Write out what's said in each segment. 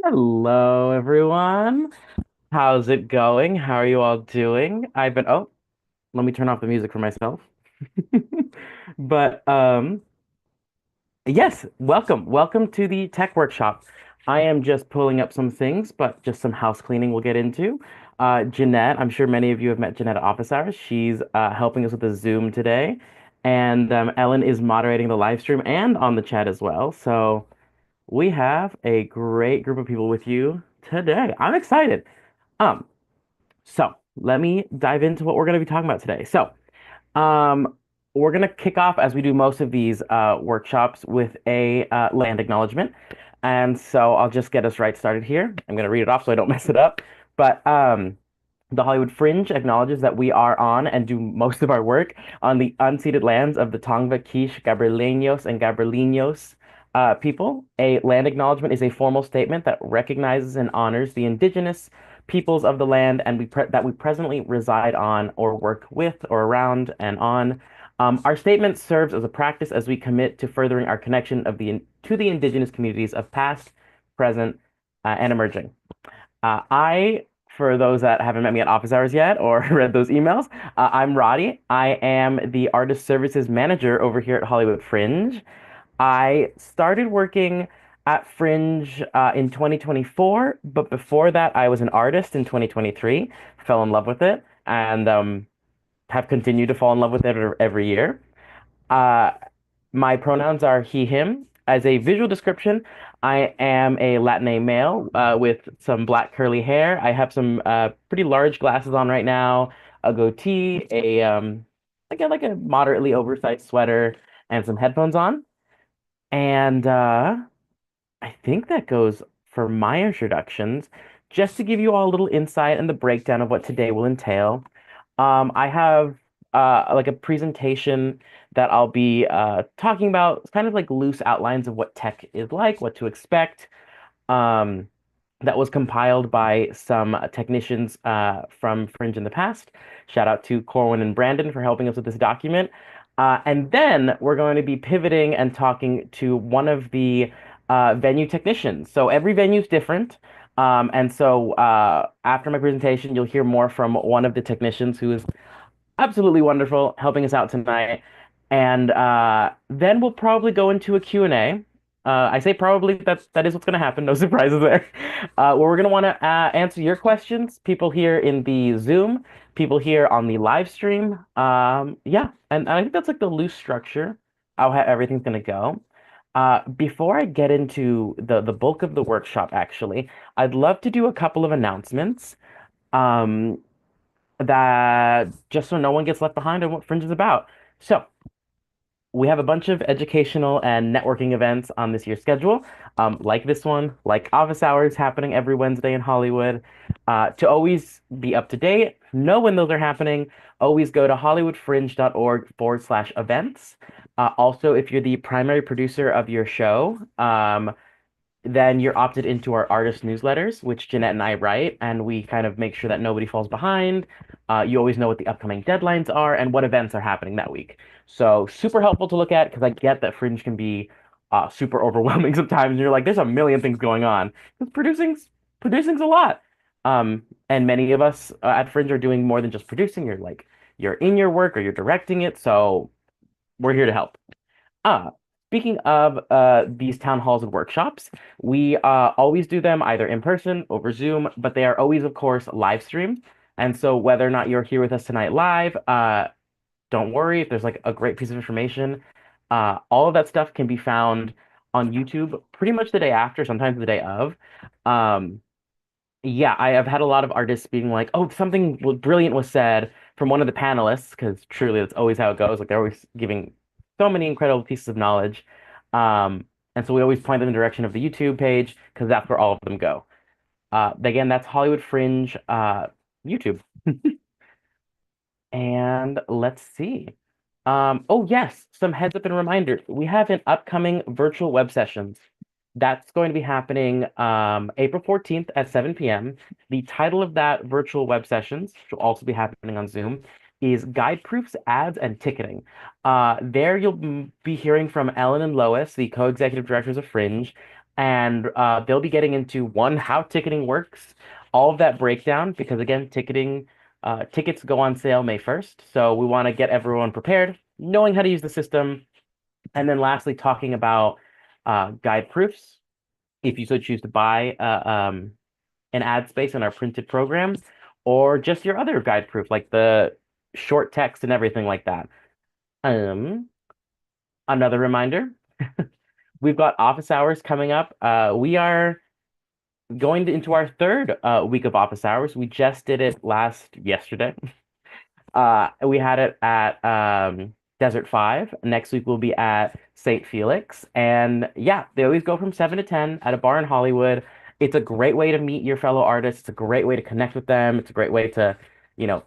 Hello, everyone. How's it going? How are you all doing? Let me turn off the music for myself. But yes, welcome. Welcome to the tech workshop. I am just pulling up some things, but just some house cleaning we'll get into. Jeanette, I'm sure many of you have met Jeanette at office hours. She's helping us with the Zoom today. And Ellen is moderating the live stream and on the chat as well. So we have a great group of people with you today. I'm excited. Um, so let me dive into what we're going to be talking about today. Um, we're going to kick off as we do most of these workshops with a land acknowledgement. And so I'll just get us right started here. I'm going to read it off so I don't mess it up. But the Hollywood Fringe acknowledges that we are on and do most of our work on the unceded lands of the Tongva, Quiche, Gabrielinos, and Gabrielinos people. A land acknowledgement is a formal statement that recognizes and honors the indigenous peoples of the land and that we presently reside on or work with or around and on. Our statement serves as a practice as we commit to furthering our connection to the indigenous communities of past, present, and emerging. For those that haven't met me at office hours yet or read those emails, I'm Roddy. I am the artist services manager over here at Hollywood Fringe. I started working at Fringe in 2024, but before that, I was an artist in 2023, fell in love with it, and have continued to fall in love with it every year. Uh, my pronouns are he, him. As a visual description, I am a Latina male with some black curly hair. I have some pretty large glasses on right now, a goatee, like a moderately oversized sweater, and some headphones on. And I think that goes for my introductions. Just to give you all a little insight and the breakdown of what today will entail. I have like a presentation that I'll be talking about, kind of like loose outlines of what tech is like, what to expect. Um, that was compiled by some technicians from Fringe in the past. Shout out to Corwin and Brandon for helping us with this document. And then we're going to be pivoting and talking to one of the venue technicians. So every venue is different. And so after my presentation, you'll hear more from one of the technicians who is absolutely wonderful helping us out tonight. And then we'll probably go into a Q&A. I say probably that is what's going to happen. No surprises there. Where we're going to want to answer your questions, people here in the Zoom, people here on the live stream. Yeah, and I think that's like the loose structure of how everything's going to go. Before I get into the bulk of the workshop, actually, I'd love to do a couple of announcements. Um, that just so no one gets left behind on what Fringe is about. So, we have a bunch of educational and networking events on this year's schedule, like this one, like office hours happening every Wednesday in Hollywood. To always be up to date, know when those are happening, always go to hollywoodfringe.org/events. Also, if you're the primary producer of your show, then you're opted into our artist newsletters, which Jeanette and I write, and we kind of make sure that nobody falls behind. You always know what the upcoming deadlines are and what events are happening that week. So super helpful to look at because I get that Fringe can be super overwhelming sometimes. And you're like, there's a million things going on. Because producing's a lot. And many of us at Fringe are doing more than just producing. You're in your work or you're directing it. So we're here to help. Ah, speaking of these town halls and workshops, we always do them either in person, over Zoom, but they are always, of course, live streamed. And so whether or not you're here with us tonight live, don't worry if there's like a great piece of information. All of that stuff can be found on YouTube pretty much the day after, sometimes the day of. Um, yeah, I have had a lot of artists being like, "Oh, brilliant was said from one of the panelists," because truly that's always how it goes. Like they're always giving so many incredible pieces of knowledge, and so we always point them in the direction of the YouTube page because that's where all of them go. Again, that's Hollywood Fringe YouTube. And let's see. Oh yes, some heads up and reminders. We have an upcoming virtual web sessions. That's going to be happening April 14th at 7 p.m. The title of that virtual web sessions, which will also be happening on Zoom, is Guide Proofs, Ads, and Ticketing. There you'll be hearing from Ellen and Lois, the co-executive directors of Fringe, and they'll be getting into one, how ticketing works, all of that breakdown, because again, tickets go on sale May 1st. So we want to get everyone prepared, knowing how to use the system. And then lastly, talking about guide proofs. If you so choose to buy an ad space in our printed program, or just your other guide proof, like the short text and everything like that. Um, Another reminder, we've got office hours coming up. We are into our third week of office hours. We just did it yesterday. We had it at Desert 5. Next week we'll be at St. Felix. And yeah, they always go from 7 to 10 at a bar in Hollywood. It's a great way to meet your fellow artists. It's a great way to connect with them. It's a great way to,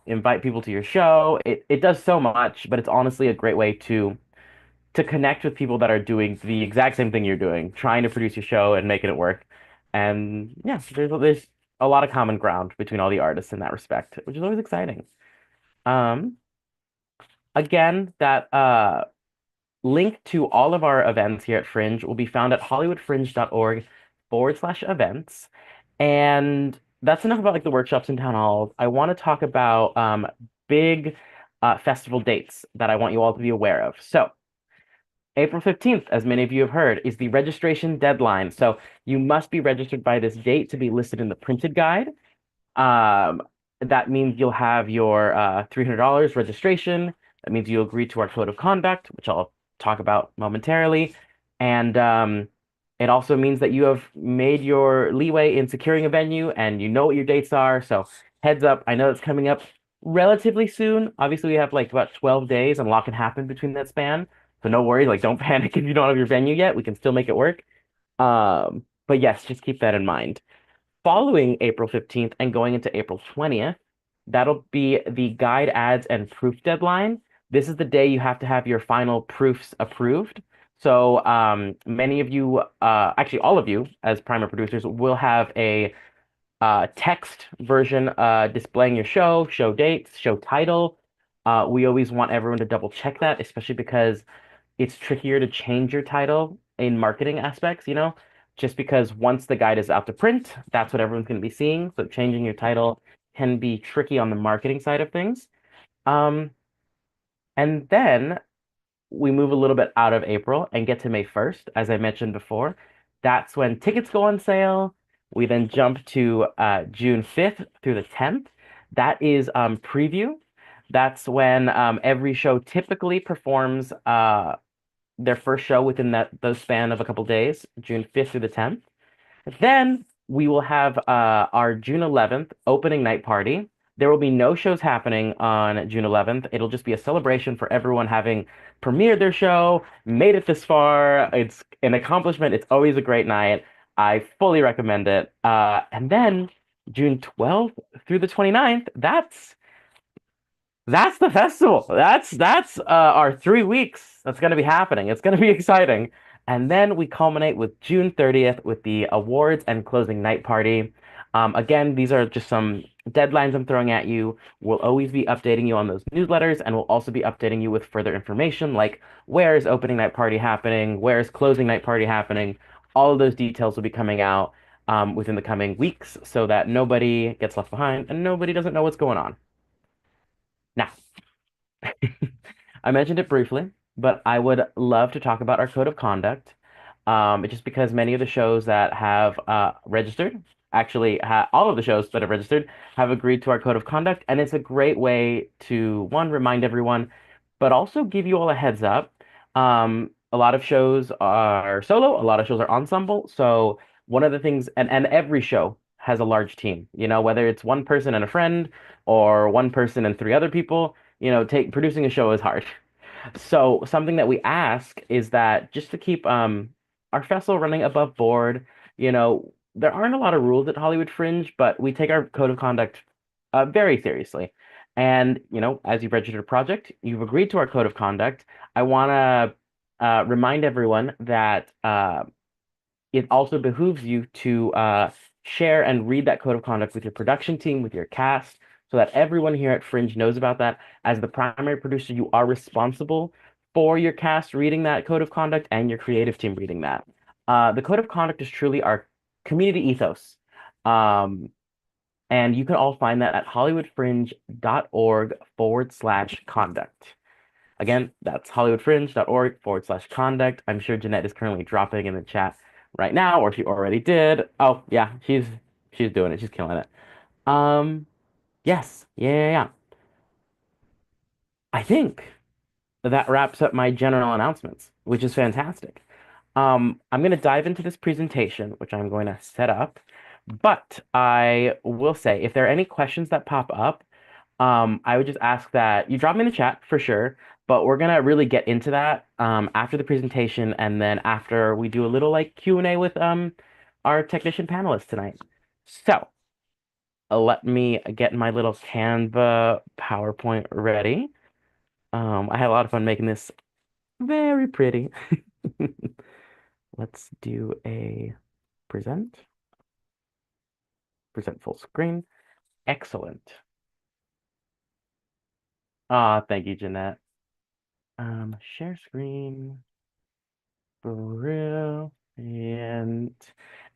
invite people to your show. It does so much, but it's honestly a great way to connect with people that are doing the exact same thing you're doing, trying to produce your show and making it work. And yeah, there's a lot of common ground between all the artists in that respect, which is always exciting. Um, Again, that link to all of our events here at Fringe will be found at hollywoodfringe.org/events. And that's enough about like the workshops and town halls. I want to talk about big festival dates that I want you all to be aware of. So April 15th, as many of you have heard, is the registration deadline. So you must be registered by this date to be listed in the printed guide. Um, that means you'll have your $300 registration. That means you agree to our code of conduct, which I'll talk about momentarily. And it also means that you have made your leeway in securing a venue and you know what your dates are. So heads up, I know it's coming up relatively soon. Obviously, we have like about 12 days and a lot can happen between that span. So no worries, like don't panic if you don't have your venue yet. We can still make it work. But yes, just keep that in mind. Following April 15th and going into April 20th, that'll be the guide ads and proof deadline. This is the day you have to have your final proofs approved. So many of you, actually all of you as primer producers will have a text version displaying your show dates, show title. We always want everyone to double check that, especially because it's trickier to change your title in marketing aspects, just because once the guide is out to print, that's what everyone's going to be seeing. So changing your title can be tricky on the marketing side of things. Um, and then we move a little bit out of April and get to May 1st, as I mentioned before. That's when tickets go on sale. We then jump to June 5th through the 10th. That is preview. That's when every show typically performs their first show within those span of a couple days, June 5th through the 10th. Then we will have our June 11th opening night party. There will be no shows happening on June 11th. It'll just be a celebration for everyone having premiered their show, made it this far. It's an accomplishment. It's always a great night. I fully recommend it. And then June 12th through the 29th, that's the festival. That's our 3 weeks that's going to be happening. It's going to be exciting. And then we culminate with June 30th with the awards and closing night party. Again, these are just some deadlines I'm throwing at you. We'll always be updating you on those newsletters, and we'll also be updating you with further information like where is opening night party happening, where is closing night party happening. All of those details will be coming out within the coming weeks so that nobody gets left behind and nobody doesn't know what's going on. Now, I mentioned it briefly, but I would love to talk about our code of conduct. Just because many of the shows that have registered, actually, all of the shows that have registered have agreed to our code of conduct, and it's a great way to, one, remind everyone, but also give you all a heads up. A lot of shows are solo, a lot of shows are ensemble. So one of the things, and every show has a large team, whether it's one person and a friend or one person and three other people, producing a show is hard. So something that we ask is that just to keep our festival running above board, there aren't a lot of rules at Hollywood Fringe, but we take our code of conduct very seriously. And, as you've registered a project, you've agreed to our code of conduct. I want to remind everyone that it also behooves you to share and read that code of conduct with your production team, with your cast, so that everyone here at Fringe knows about that. As the primary producer, you are responsible for your cast reading that code of conduct and your creative team reading that. The code of conduct is truly our community ethos. Um, and you can all find that at hollywoodfringe.org/conduct. Again, that's hollywoodfringe.org/conduct. I'm sure Jeanette is currently dropping in the chat right now, or she already did. Oh, yeah, she's doing it. She's killing it. Um, yes, yeah. I think that wraps up my general announcements, which is fantastic. I'm going to dive into this presentation, which I'm going to set up. But I will say, if there are any questions that pop up, I would just ask that you drop me in the chat for sure. But we're gonna really get into that after the presentation, and then after we do a little like Q&A with our technician panelists tonight. So let me get my little Canva PowerPoint ready. I had a lot of fun making this very pretty. Let's do a present, present full screen. Excellent. Thank you, Jeanette. Share screen. Brilliant.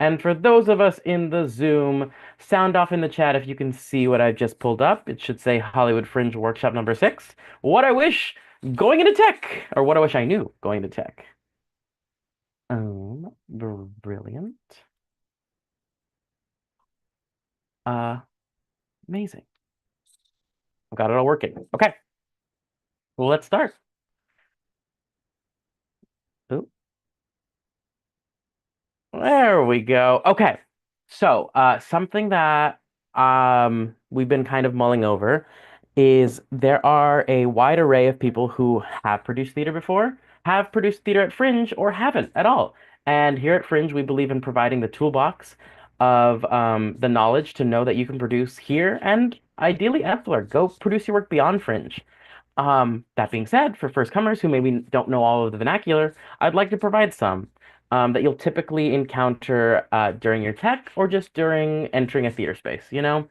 And for those of us in the Zoom, sound off in the chat if you can see what I've just pulled up. It should say Hollywood Fringe Workshop number 6. What I wish going into tech, or what I wish I knew going into tech. Brilliant. Uh, Amazing. I've got it all working. Okay, well, let's start. Ooh, there we go. Okay. So, something that we've been kind of mulling over is there are a wide array of people who have produced theater before, have produced theater at Fringe, or haven't at all. And here at Fringe, we believe in providing the toolbox of the knowledge to know that you can produce here and ideally elsewhere. Go produce your work beyond Fringe. That being said, for first comers who maybe don't know all of the vernacular, I'd like to provide some that you'll typically encounter during your tech or just during entering a theater space, you know?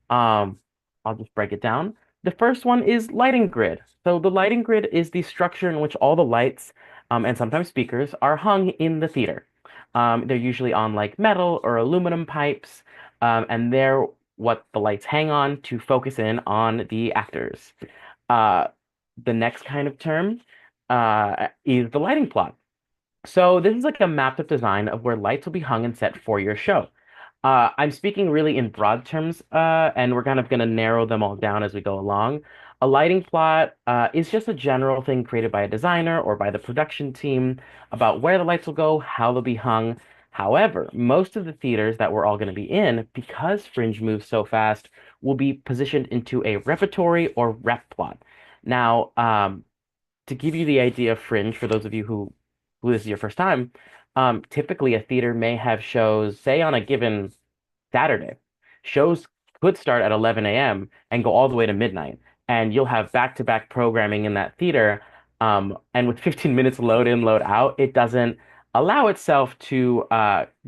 Um, I'll just break it down. The first one is lighting grid. So the lighting grid is the structure in which all the lights and sometimes speakers are hung in the theater. They're usually on like metal or aluminum pipes, and they're what the lights hang on to focus in on the actors. Uh, the next kind of term is the lighting plot. So this is like a mapped up design of where lights will be hung and set for your show. I'm speaking really in broad terms, and we're kind of going to narrow them all down as we go along. A lighting plot is just a general thing created by a designer or by the production team about where the lights will go, how they'll be hung. However, most of the theaters that we're all going to be in, because Fringe moves so fast, will be positioned into a repertory or rep plot. Now, to give you the idea of Fringe, for those of you who this is your first time, typically a theater may have shows, say on a given Saturday. Shows could start at 11 a.m. and go all the way to midnight, and you'll have back-to-back programming in that theater. And with 15 minutes load in, load out, it doesn't allow itself to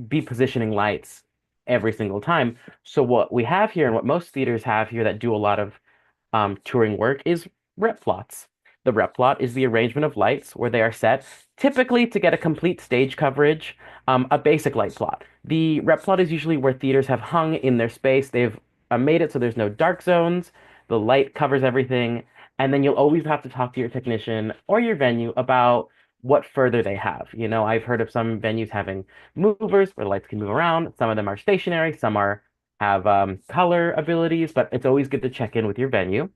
be positioning lights every single time. So what we have here, and what most theaters have here that do a lot of touring work, is rep plots. The rep plot is the arrangement of lights where they are set, typically to get a complete stage coverage, a basic light plot. The rep plot is usually where theaters have hung in their space. They've made it so there's no dark zones. The light covers everything. And then you'll always have to talk to your technician or your venue about what further they have. You know, I've heard of some venues having movers where the lights can move around. Some of them are stationary. Some are have color abilities, but it's always good to check in with your venue.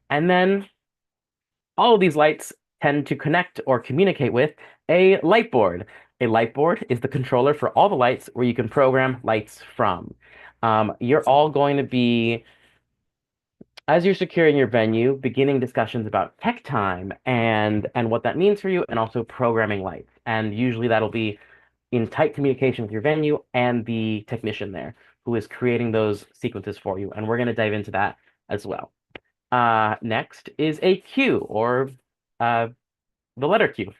And then all of these lights tend to connect or communicate with a light board. A light board is the controller for all the lights where you can program lights from. You're all going to be, as you're securing your venue, beginning discussions about tech time and what that means for you, and also programming lights. And usually that'll be in tight communication with your venue and the technician there who is creating those sequences for you. And we're going to dive into that as well. Next is a cue or uh, the letter Q.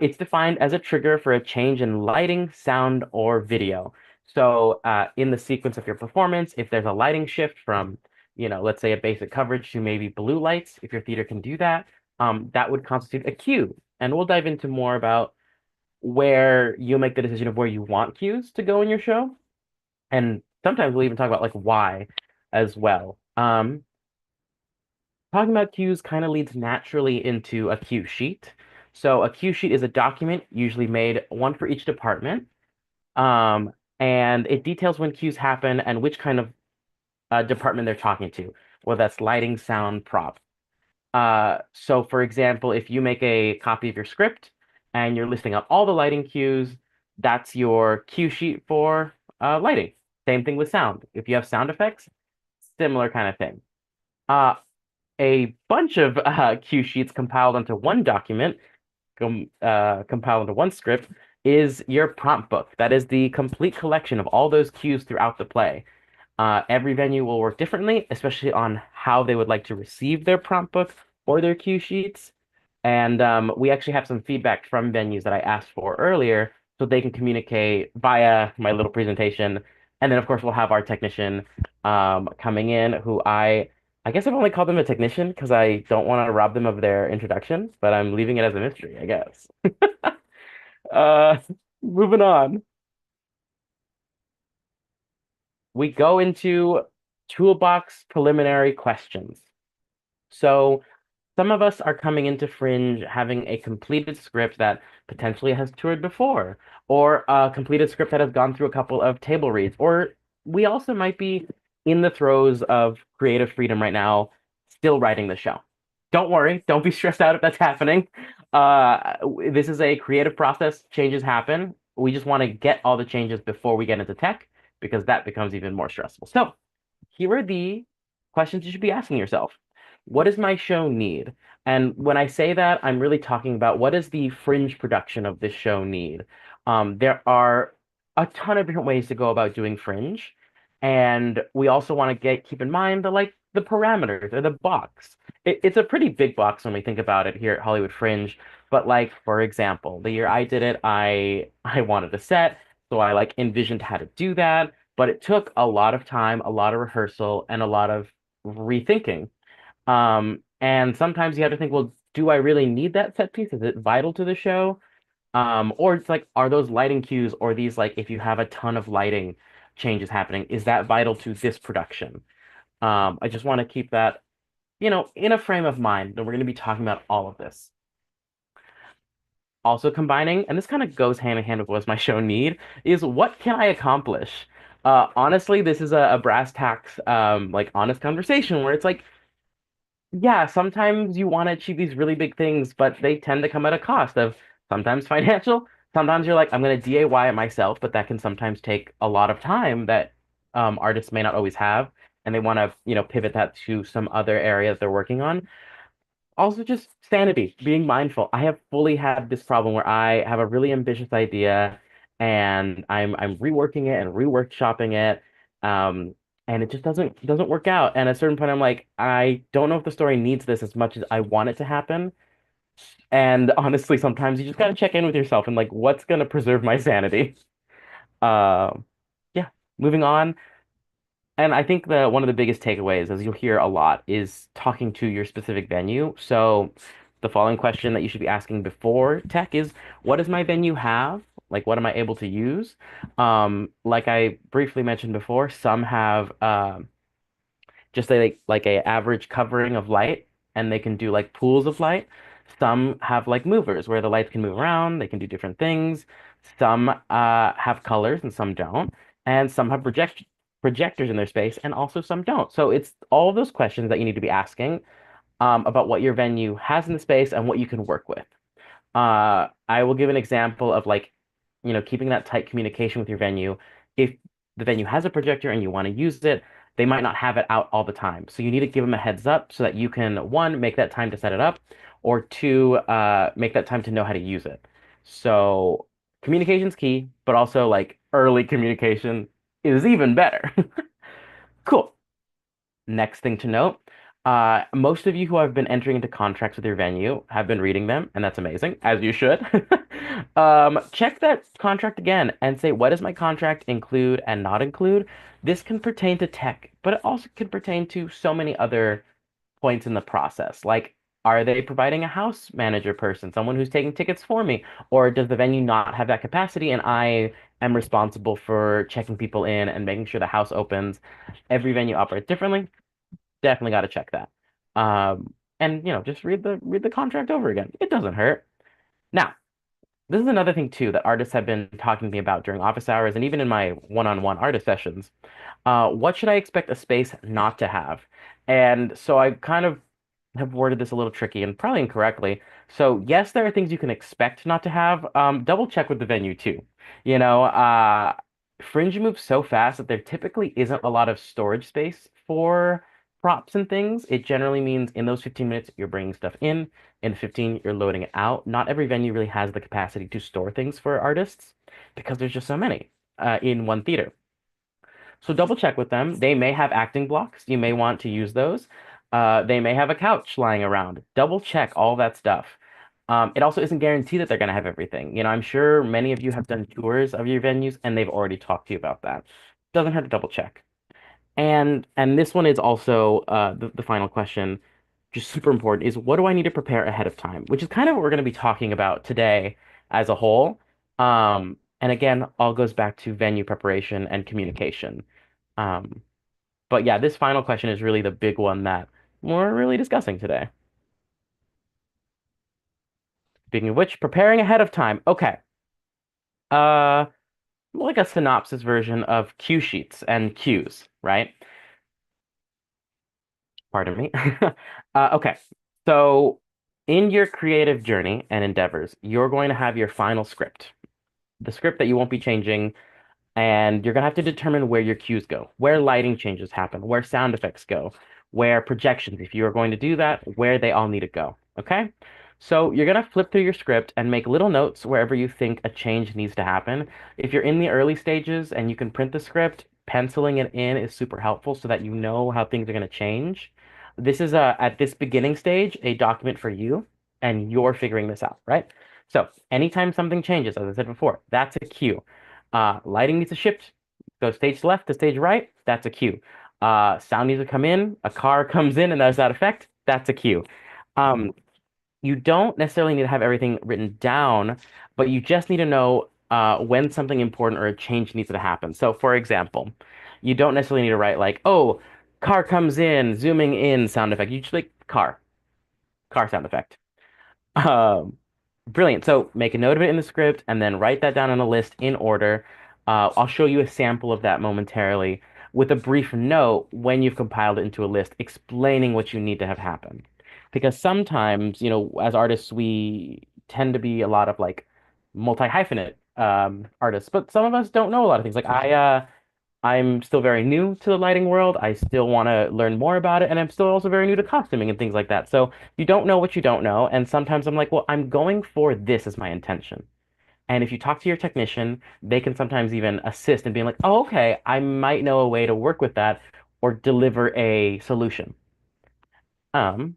It's defined as a trigger for a change in lighting, sound, or video. So in the sequence of your performance, if there's a lighting shift from, you know, let's say a basic coverage to maybe blue lights, if your theater can do that, that would constitute a cue. And we'll dive into more about where you make the decision of where you want cues to go in your show. And sometimes we'll even talk about like why as well. Talking about cues kind of leads naturally into a cue sheet. So a cue sheet is a document usually made one for each department. Um, and it details when cues happen and which kind of department they're talking to, whether that's lighting, sound, prop. So for example, if you make a copy of your script and you're listing out all the lighting cues, that's your cue sheet for lighting. Same thing with sound. If you have sound effects, similar kind of thing. Uh, a bunch of cue sheets compiled onto one document, compiled into one script, is your prompt book. That is the complete collection of all those cues throughout the play. Every venue will work differently, especially on how they would like to receive their prompt book or their cue sheets. And we actually have some feedback from venues that I asked for earlier so they can communicate via my little presentation. And then, of course, we'll have our technician coming in who I guess I've only called them a technician because I don't want to rob them of their introduction, but I'm leaving it as a mystery, I guess. Uh, moving on. We go into toolbox preliminary questions. So some of us are coming into Fringe having a completed script that potentially has toured before, or a completed script that has gone through a couple of table reads, or we also might be in the throes of creative freedom right now, still writing the show. Don't worry, don't be stressed out if that's happening. This is a creative process, changes happen. We just want to get all the changes before we get into tech, because that becomes even more stressful. So, here are the questions you should be asking yourself. What does my show need? And when I say that, I'm really talking about what does the fringe production of this show need? There are a ton of different ways to go about doing fringe, and we also want to get keep in mind the parameters or the box. It's a pretty big box when we think about it here at Hollywood Fringe. But like for example, the year I did it, I wanted a set, so I like envisioned how to do that. But it took a lot of time, a lot of rehearsal, and a lot of rethinking. And sometimes you have to think, well, do I really need that set piece? Is it vital to the show? Or it's like, are those lighting cues or these like if you have a ton of lighting changes happening, is that vital to this production? I just want to keep that, in a frame of mind that we're going to be talking about all of this. Also combining, and this kind of goes hand in hand with what's my show need, is what can I accomplish? Honestly, this is a brass tacks, like honest conversation where it's like, yeah, sometimes you want to achieve these really big things, but they tend to come at a cost of sometimes financial. Sometimes you're like, I'm going to DIY it myself, but that can sometimes take a lot of time that artists may not always have, and they want to, pivot that to some other area that they're working on. Also, just sanity, being mindful. I have fully had this problem where I have a really ambitious idea and I'm reworking it and reworkshopping it. Um, and it just doesn't work out. And at a certain point, I'm like, I don't know if the story needs this as much as I want it to happen. And honestly, sometimes you just gotta check in with yourself and like, what's gonna preserve my sanity? Um, yeah, moving on. And I think the one of the biggest takeaways, as you'll hear a lot, is talking to your specific venue. So the following question that you should be asking before tech is, what does my venue have? Like, what am I able to use? Like I briefly mentioned before, some have just like a average covering of light, and they can do like pools of light. Some have like movers where the lights can move around, they can do different things. Some have colors and some don't, and some have projectors in their space, and also some don't. So it's all of those questions that you need to be asking about what your venue has in the space and what you can work with. I will give an example of like, keeping that tight communication with your venue. If the venue has a projector and you want to use it, they might not have it out all the time. So you need to give them a heads up so that you can, one, make that time to set it up, or two, make that time to know how to use it. So communication's key, but also like early communication is even better. Cool. Next thing to note, most of you who have been entering into contracts with your venue have been reading them, and that's amazing, as you should. Check that contract again and say, what does my contract include and not include? This can pertain to tech, but it also can pertain to so many other points in the process. Like, Are they providing a house manager person, someone who's taking tickets for me? Or does the venue not have that capacity and I am responsible for checking people in and making sure the house opens? Every venue operates differently. Definitely got to check that. And just read the contract over again. It doesn't hurt. Now, this is another thing too that artists have been talking to me about during office hours and even in my one-on-one artist sessions. What should I expect a space not to have? And so I kind of have worded this a little tricky and probably incorrectly. So yes, there are things you can expect not to have. Double check with the venue too. You know, Fringe moves so fast that there typically isn't a lot of storage space for props and things. It generally means in those 15 minutes you're bringing stuff in 15 you're loading it out. Not every venue really has the capacity to store things for artists because there's just so many in one theater. So double check with them. They may have acting blocks. You may want to use those. They may have a couch lying around. Double check all that stuff. It also isn't guaranteed that they're going to have everything. I'm sure many of you have done tours of your venues and they've already talked to you about that. Doesn't hurt to double check. And this one is also the final question, just super important, is what do I need to prepare ahead of time? Which is kind of what we're going to be talking about today as a whole. And again, all goes back to venue preparation and communication. Um, but yeah, this final question is really the big one that we're really discussing today. Speaking of which, preparing ahead of time. Okay. Uh, like a synopsis version of cue sheets and cues, right? Pardon me. Okay. So in your creative journey and endeavors, you're going to have your final script, the script that you won't be changing. And you're gonna have to determine where your cues go, where lighting changes happen, where sound effects go, where projections, if you are going to do that, where they all need to go. Okay? So you're gonna flip through your script and make little notes wherever you think a change needs to happen. If you're in the early stages and you can print the script, penciling it in is super helpful so that you know how things are gonna change. This is at this beginning stage, a document for you, and you're figuring this out, right? So anytime something changes, as I said before, that's a cue. Lighting needs to shift, go stage left to stage right. That's a cue. Sound needs to come in. A car comes in and there's that effect. That's a cue. Um, you don't necessarily need to have everything written down, but you just need to know when something important or a change needs to happen. So, for example, you don't necessarily need to write like, "Oh, car comes in, zooming in, sound effect." You just like car sound effect. Um, Brilliant. So make a note of it in the script and then write that down on a list in order. I'll show you a sample of that momentarily with a brief note when you've compiled it into a list explaining what you need to have happen. Because sometimes, as artists, we tend to be a lot of like multi-hyphenate artists, but some of us don't know a lot of things. Like I'm still very new to the lighting world. I still want to learn more about it, and I'm still also very new to costuming and things like that. So you don't know what you don't know, and sometimes I'm like, well, I'm going for this as my intention. And if you talk to your technician, they can sometimes even assist in being like, oh, okay, I might know a way to work with that or deliver a solution. Um,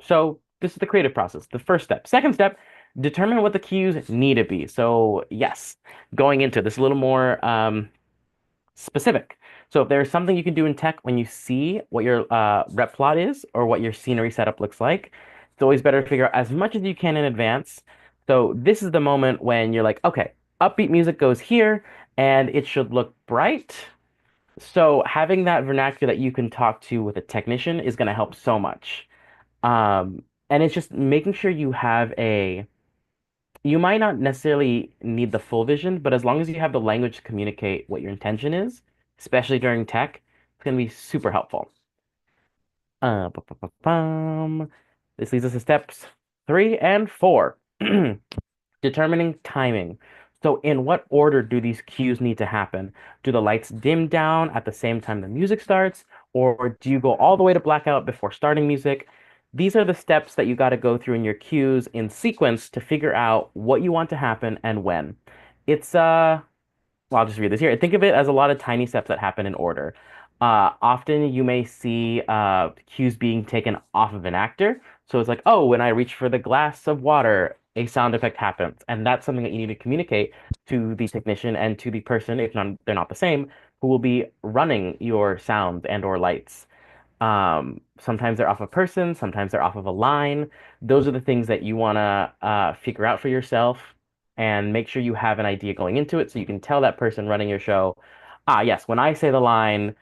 so this is the creative process, the first step. Second step, determine what the cues need to be. So yes, going into this a little more specific. So if there's something you can do in tech when you see what your rep plot is or what your scenery setup looks like, it's always better to figure out as much as you can in advance. So this is the moment when you're like, okay, upbeat music goes here and it should look bright. So having that vernacular that you can talk to with a technician is going to help so much. And it's just making sure you might not necessarily need the full vision, but as long as you have the language to communicate what your intention is, especially during tech, it's going to be super helpful. Ba-ba-ba-bum. This leads us to steps 3 and 4. Determining timing. So in what order do these cues need to happen? Do the lights dim down at the same time the music starts, or do you go all the way to blackout before starting music? These are the steps that you got to go through in your cues in sequence to figure out what you want to happen and when. It's well, I'll just read this here. Think of it as a lot of tiny steps that happen in order. Often you may see cues being taken off of an actor. So it's like, oh, when I reach for the glass of water, a sound effect happens. And that's something that you need to communicate to the technician and to the person, if not, they're not the same, who will be running your sound and or lights. Sometimes they're off a person, sometimes they're off of a line. Those are the things that you want to figure out for yourself and make sure you have an idea going into it so you can tell that person running your show, ah, yes, when I say the line,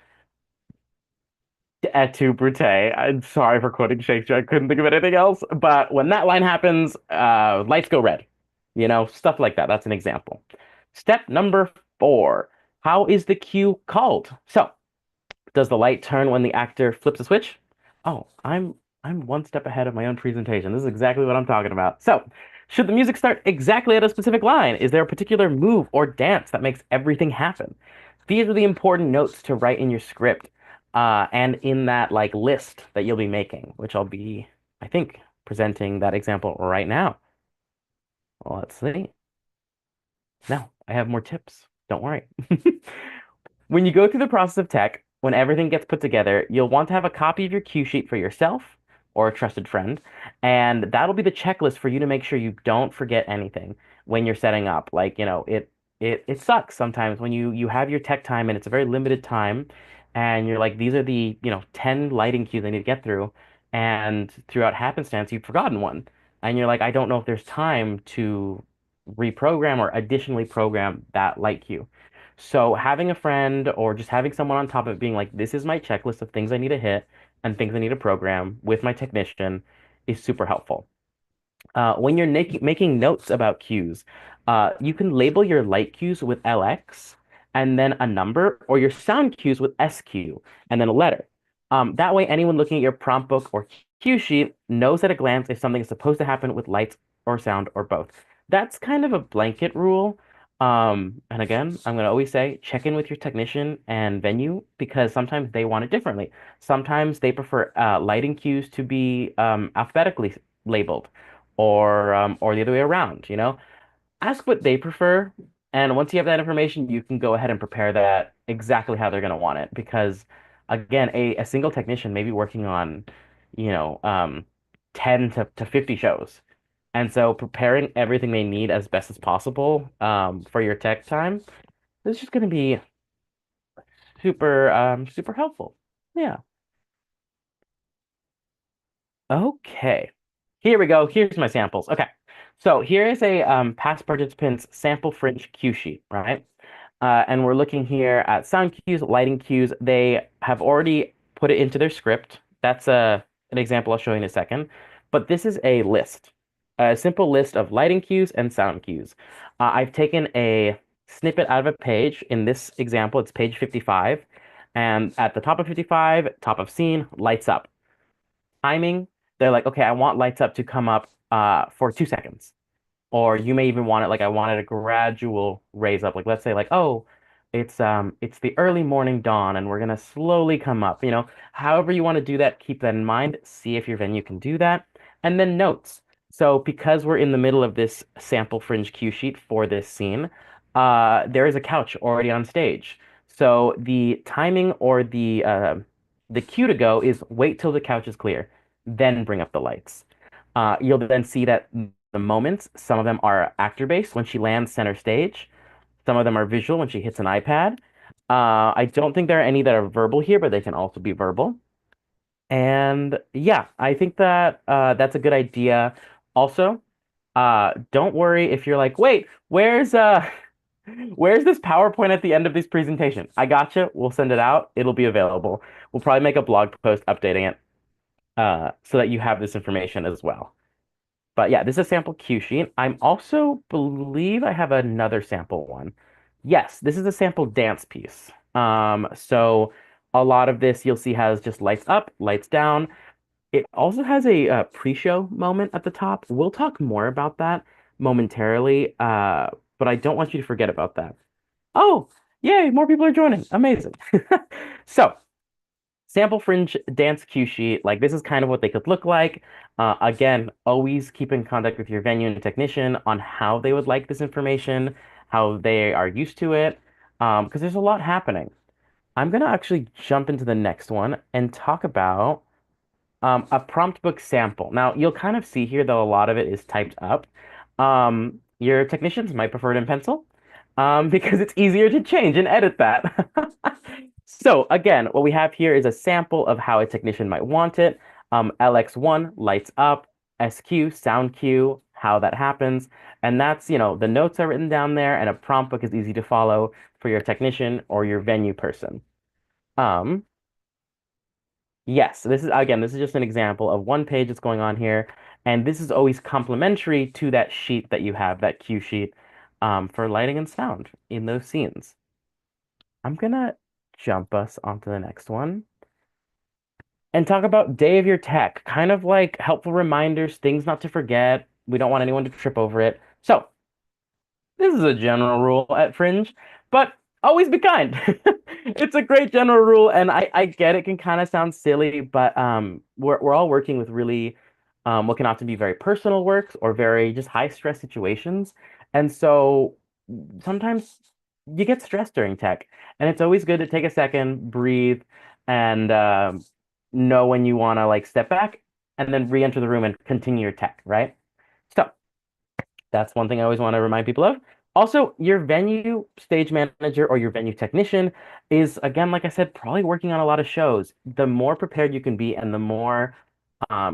et tu, Brute. I'm sorry for quoting Shakespeare. I couldn't think of anything else. But when that line happens, lights go red. Stuff like that. That's an example. Step number 4. How is the cue called? So, does the light turn when the actor flips a switch? Oh, I'm one step ahead of my own presentation. This is exactly what I'm talking about. So, should the music start exactly at a specific line? Is there a particular move or dance that makes everything happen? These are the important notes to write in your script, and in that like list that you'll be making, which I'll be, I think, presenting that example right now. Well, let's see. No, I have more tips. Don't worry. When you go through the process of tech, when everything gets put together, you'll want to have a copy of your cue sheet for yourself or a trusted friend, and that'll be the checklist for you to make sure you don't forget anything when you're setting up. Like, it sucks sometimes when you have your tech time and it's a very limited time, and you're like, these are the, 10 lighting cues I need to get through, and throughout happenstance, you've forgotten one. And you're like, I don't know if there's time to reprogram or additionally program that light cue. So having a friend or just having someone on top of it being like, this is my checklist of things I need to hit and things I need to program with my technician is super helpful. When you're making notes about cues, you can label your light cues with LX and then a number, or your sound cues with SQ and then a letter. That way, anyone looking at your prompt book or cue sheet knows at a glance if something is supposed to happen with lights or sound or both. That's kind of a blanket rule. And again, I'm going to always say check in with your technician and venue because sometimes they want it differently. Sometimes they prefer lighting cues to be alphabetically labeled or the other way around. Ask what they prefer, and once you have that information, you can go ahead and prepare that exactly how they're going to want it. Because again, a single technician may be working on, you know, 10 to 50 shows. And so preparing everything they need as best as possible for your tech time is just going to be super helpful. Yeah. Okay. Here we go. Here's my samples. Okay. So here is a past participants sample French cue sheet, right? And we're looking here at sound cues, lighting cues. They have already put it into their script. That's an example I'll show you in a second. But this is a list, a simple list of lighting cues and sound cues. I've taken a snippet out of a page. In this example, it's page 55. And at the top of 55, top of scene, lights up. Timing, they're like, okay, I want lights up to come up for 2 seconds. Or you may even want it like I wanted a gradual raise up. Like let's say like, oh, it's the early morning dawn and we're gonna slowly come up. However you want to do that, keep that in mind. See if your venue can do that. And then notes. So because we're in the middle of this sample fringe cue sheet for this scene, there is a couch already on stage. So the timing or the cue to go is wait till the couch is clear, then bring up the lights. You'll then see that the moments, some of them are actor based when she lands center stage. Some of them are visual when she hits an iPad. I don't think there are any that are verbal here, but they can also be verbal. And yeah, I think that that's a good idea. Also, don't worry if you're like, wait, where's this PowerPoint at the end of this presentation? I gotcha. We'll send it out. It'll be available. We'll probably make a blog post updating it so that you have this information as well. But yeah, this is a sample cue sheet. I'm also believe I have another sample one. Yes, this is a sample dance piece. So a lot of this you'll see has just lights up, lights down. It also has a pre-show moment at the top. We'll talk more about that momentarily, but I don't want you to forget about that. Oh, yay, more people are joining. Amazing. So sample fringe dance cue sheet, like this is kind of what they could look like. Again, always keep in contact with your venue and technician on how they would like this information, how they are used to it, because there's a lot happening. I'm gonna actually jump into the next one and talk about a prompt book sample. Now, you'll kind of see here, though a lot of it is typed up. Your technicians might prefer it in pencil, because it's easier to change and edit that. So again, what we have here is a sample of how a technician might want it. LX1, lights up, SQ, sound cue, how that happens. And that's, the notes are written down there and a prompt book is easy to follow for your technician or your venue person. Um, yes, this is just an example of one page that's going on here. And this is always complementary to that sheet that you have, that cue sheet, for lighting and sound in those scenes. I'm gonna jump us onto the next one and talk about day of your tech, kind of like helpful reminders, things not to forget. We don't want anyone to trip over it. So, this is a general rule at Fringe, but always be kind. It's a great general rule, and I get it can kind of sound silly, but we're all working with really what can often be very personal works or very just high stress situations. And so sometimes you get stressed during tech, and it's always good to take a second, breathe, and know when you want to like step back and then re-enter the room and continue your tech, right? So that's one thing I always want to remind people of. Also, your venue stage manager or your venue technician is, again, like I said, probably working on a lot of shows. The more prepared you can be and the more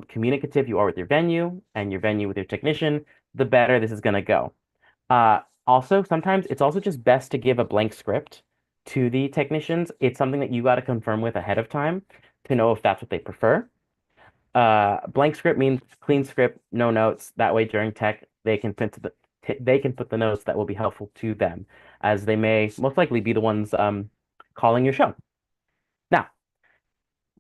communicative you are with your venue and your venue with your technician, the better this is going to go. Also, sometimes it's also just best to give a blank script to the technicians. It's something that you got to confirm with ahead of time to know if that's what they prefer. Blank script means clean script, no notes. That way, during tech, they can put the notes that will be helpful to them, as they may most likely be the ones calling your show. Now,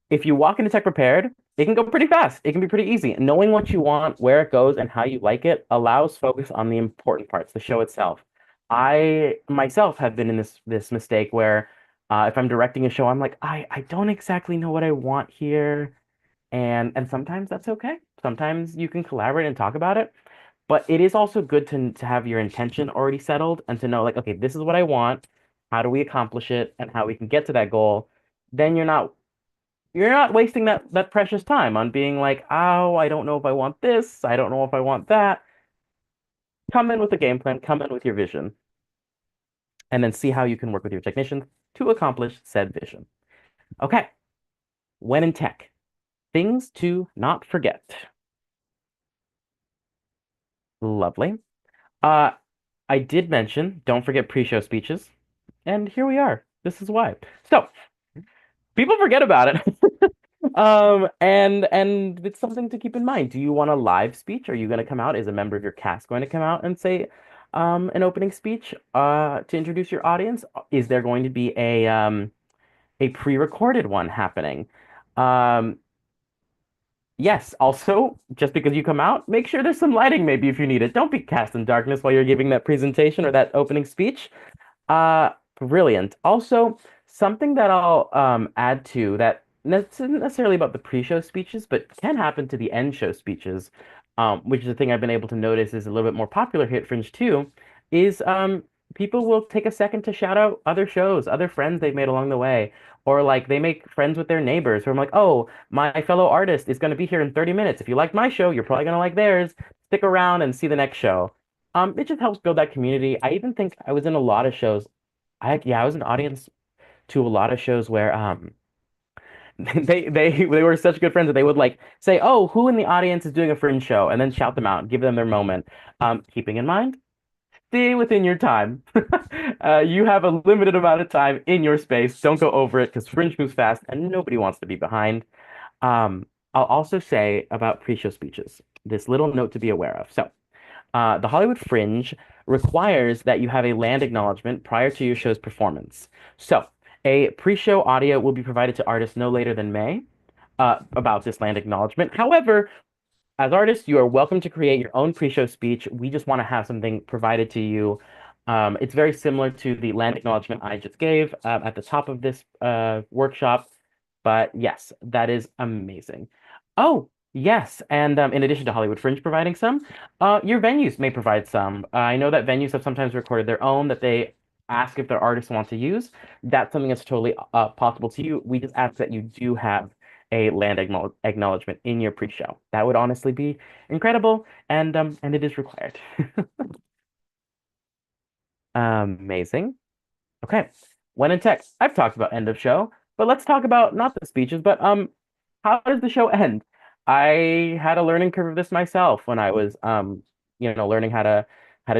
if you walk into tech prepared, it can go pretty fast. It can be pretty easy. Knowing what you want, where it goes, and how you like it allows focus on the important parts, the show itself. I myself have been in this mistake where if I'm directing a show, I'm like, I don't exactly know what I want here. And sometimes that's okay. Sometimes you can collaborate and talk about it. But it is also good to have your intention already settled and to know like, okay, this is what I want. How do we accomplish it and how we can get to that goal? Then you're not wasting that precious time on being like, oh, I don't know if I want this. I don't know if I want that. Come in with a game plan, come in with your vision, and then see how you can work with your technicians to accomplish said vision. Okay, when in tech, things to not forget. Lovely. Uh, I did mention, don't forget pre-show speeches, and here we are. This is why. So, people forget about it. And it's something to keep in mind. Do you want a live speech? Are you going to come out? Is a member of your cast going to come out and say an opening speech to introduce your audience? Is there going to be a pre-recorded one happening? Um, yes. Also, just because you come out, make sure there's some lighting maybe if you need it. Don't be cast in darkness while you're giving that presentation or that opening speech. Uh, Brilliant. Also, something that I'll add to that isn't necessarily about the pre-show speeches, but can happen to the end show speeches, which is a thing I've been able to notice is a little bit more popular here at Fringe too, is people will take a second to shout out other shows, other friends they've made along the way, or like they make friends with their neighbors who are like, oh, my fellow artist is going to be here in 30 minutes. If you like my show, you're probably going to like theirs. Stick around and see the next show. It just helps build that community. I even think I was in a lot of shows. I was an audience to a lot of shows where they were such good friends that they would like say, "Oh, who in the audience is doing a fringe show?" and then shout them out, give them their moment. Keeping in mind, stay within your time. You have a limited amount of time in your space. Don't go over it because fringe moves fast and nobody wants to be behind. I'll also say about pre-show speeches, this little note to be aware of. So. The Hollywood Fringe requires that you have a land acknowledgement prior to your show's performance. So, a pre-show audio will be provided to artists no later than May about this land acknowledgement. However, as artists, you are welcome to create your own pre-show speech. We just want to have something provided to you. It's very similar to the land acknowledgement I just gave at the top of this workshop. But yes, that is amazing. Oh, yes. And in addition to Hollywood Fringe providing some, your venues may provide some. I know that venues have sometimes recorded their own that they ask if their artists want to use. That's something that's totally possible to you. We just ask that you do have a land acknowledgement in your pre-show. That would honestly be incredible, and it is required. Amazing. Okay. when in tech, I've talked about end of show, but let's talk about not the speeches, but how does the show end? I had a learning curve of this myself when I was learning how to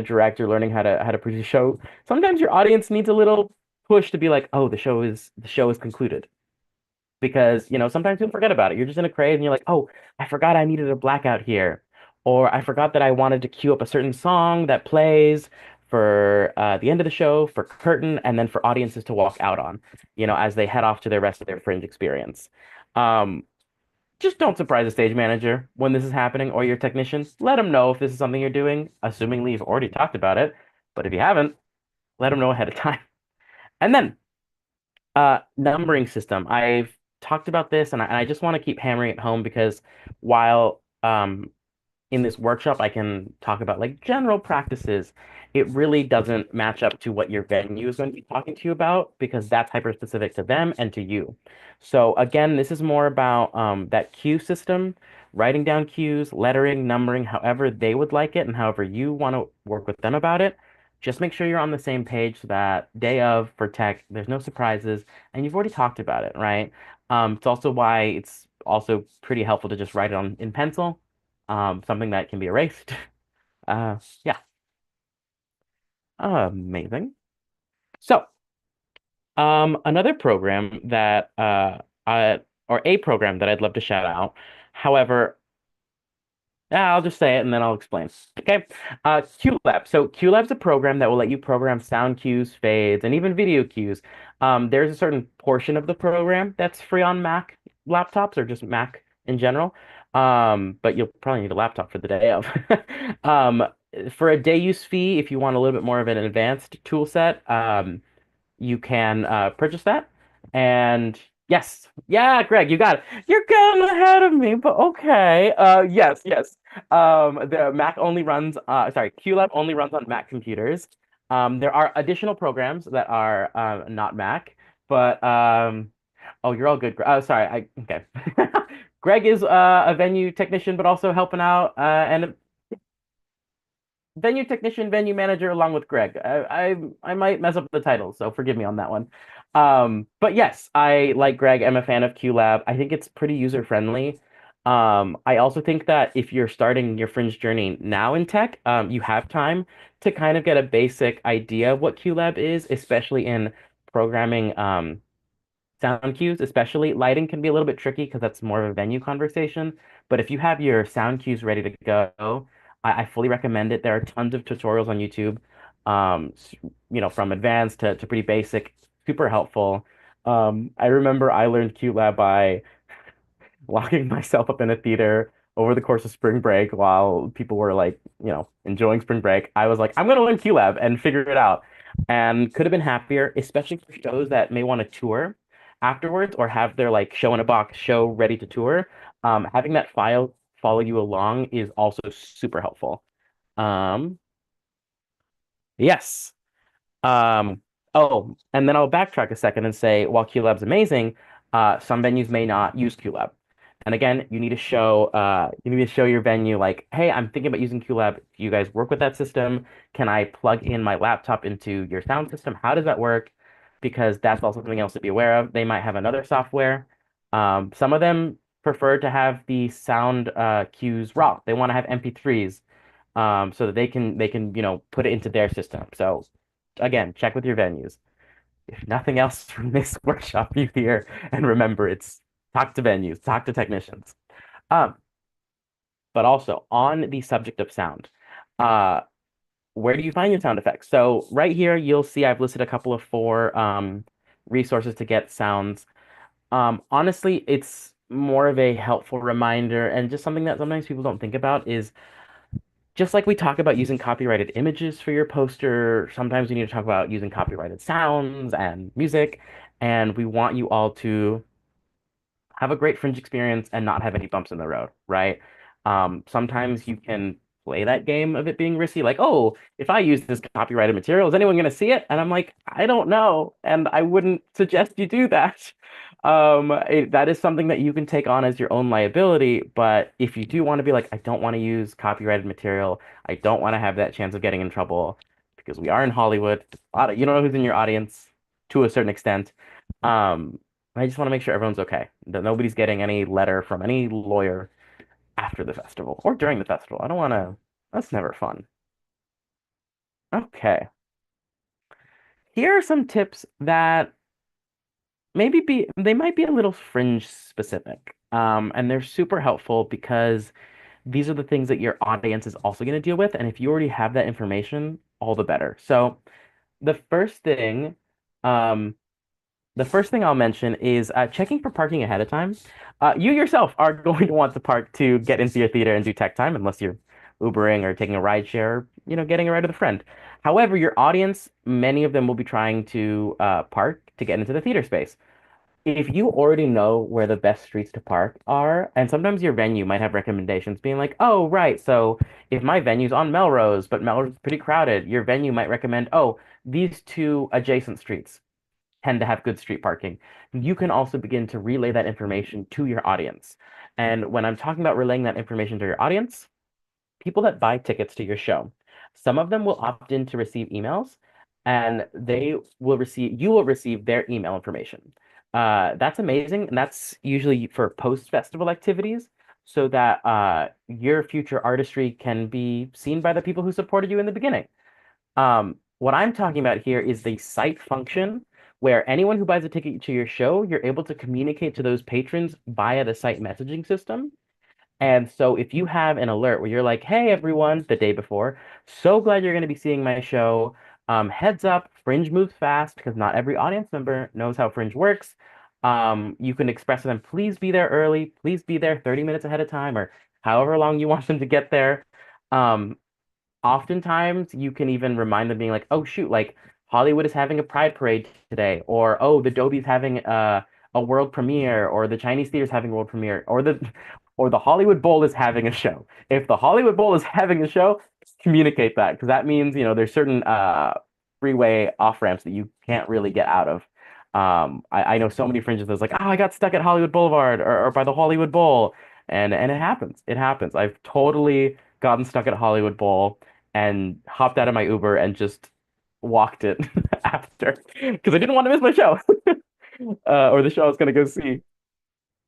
direct or learning how to produce a show. Sometimes your audience needs a little push to be like, oh, the show is concluded because sometimes you'll forget about it. You're just in a crave and you're like, oh, I forgot I needed a blackout here, or I forgot that I wanted to cue up a certain song that plays for the end of the show for curtain and then for audiences to walk out on, as they head off to their rest of their fringe experience. Um, just don't surprise the stage manager when this is happening or your technicians. Let them know if this is something you're doing, assumingly you've already talked about it. But if you haven't, let them know ahead of time. And then numbering system. I've talked about this and I just want to keep hammering it home because while in this workshop, I can talk about like general practices. It really doesn't match up to what your venue is going to be talking to you about because that's hyper specific to them and to you. So again, this is more about that cue system, writing down cues, lettering, numbering, however they would like it and however you want to work with them about it. Just make sure you're on the same page so that day of for tech, there's no surprises and you've already talked about it, right? It's also why it's also pretty helpful to just write it on in pencil, something that can be erased. Yeah, amazing. So, another program that or a program that I'd love to shout out. However, I'll just say it and then I'll explain. Okay. QLab. So QLab's a program that will let you program sound cues, fades, and even video cues. There's a certain portion of the program that's free on Mac laptops or just Mac in general. But you'll probably need a laptop for the day of. Um, for a day use fee, if you want a little bit more of an advanced tool set, you can purchase that. And yes, yeah, Greg, you got it. You're getting ahead of me, but okay. Yes, yes. The Mac only runs, sorry, QLab only runs on Mac computers. There are additional programs that are not Mac, but oh, you're all good. Sorry, okay. Greg is a venue technician, but also helping out, and venue technician, venue manager, along with Greg. I might mess up the titles, so forgive me on that one. But yes, I like Greg. I'm a fan of QLab. I think it's pretty user friendly. I also think that if you're starting your fringe journey now in tech, you have time to kind of get a basic idea of what QLab is, especially in programming. Sound cues, especially lighting, can be a little bit tricky because that's more of a venue conversation. But if you have your sound cues ready to go, I fully recommend it. There are tons of tutorials on YouTube, from advanced to pretty basic, super helpful. I remember I learned QLab by locking myself up in a theater over the course of spring break while people were like, enjoying spring break. I was like, I'm gonna learn QLab and figure it out. And could have been happier, especially for shows that may want to tour afterwards or have their like show in a box show ready to tour. Having that file follow you along is also super helpful. Um, yes. And then I'll backtrack a second and say, while QLab's amazing, some venues may not use QLab. And again, you need to show your venue like, hey, I'm thinking about using QLab. Do you guys work with that system? Can I plug in my laptop into your sound system? How does that work? Because that's also something else to be aware of. They might have another software. Some of them prefer to have the sound cues raw. They want to have MP3s so that they can put it into their system. So again, check with your venues. If nothing else from this workshop, you hear and remember it's talk to venues, talk to technicians. Um, but also on the subject of sound, uh, where do you find your sound effects? So right here, you'll see I've listed a couple of four resources to get sounds. Honestly, it's more of a helpful reminder and just something that sometimes people don't think about is just like we talk about using copyrighted images for your poster, sometimes we need to talk about using copyrighted sounds and music, and we want you all to have a great fringe experience and not have any bumps in the road, right? Sometimes you can play that game of it being risky, like, oh, if I use this copyrighted material, is anyone going to see it? And I'm like, I don't know, and I wouldn't suggest you do that. That is something that you can take on as your own liability, but if you do want to be like, I don't want to use copyrighted material, I don't want to have that chance of getting in trouble, because we are in Hollywood. A lot of, you don't know who's in your audience. to a certain extent. Um, I just want to make sure everyone's okay, that nobody's getting any letter from any lawyer after the festival or during the festival. I don't want to, that's never fun. Okay. Here are some tips that they might be a little fringe specific. And they're super helpful because these are the things that your audience is also going to deal with. And if you already have that information, all the better. So the first thing, um, the first thing I'll mention is checking for parking ahead of time. You yourself are going to want to park to get into your theater and do tech time, unless you're Ubering or taking a ride share, or, getting a ride with a friend. However, your audience, many of them will be trying to park to get into the theater space. If you already know where the best streets to park are, and sometimes your venue might have recommendations being like, oh, right, so if my venue's on Melrose, but Melrose is pretty crowded, your venue might recommend, oh, these two adjacent streets tend to have good street parking. You can also begin to relay that information to your audience. And when I'm talking about relaying that information to your audience, people that buy tickets to your show, some of them will opt in to receive emails and you will receive their email information. That's amazing. And that's usually for post-festival activities so that your future artistry can be seen by the people who supported you in the beginning. What I'm talking about here is the site function where anyone who buys a ticket to your show, you're able to communicate to those patrons via the site messaging system. And so if you have an alert where you're like, hey, everyone, the day before, so glad you're going to be seeing my show. Heads up, Fringe moves fast because not every audience member knows how Fringe works. You can express to them, please be there early, please be there 30 minutes ahead of time, or however long you want them to get there. Um, Oftentimes you can even remind them being like, oh shoot, like Hollywood is having a Pride Parade today, or oh, the Dobie's having a world premiere, or the Chinese Theater's having a world premiere, or the Hollywood Bowl is having a show. If the Hollywood Bowl is having a show, communicate that because that means, there's certain freeway off ramps that you can't really get out of. I know so many fringes that's like, oh, I got stuck at Hollywood Boulevard or by the Hollywood Bowl. And it happens. It happens. I've totally gotten stuck at Hollywood Bowl and hopped out of my Uber and just walked it after because I didn't want to miss my show or the show I was going to go see.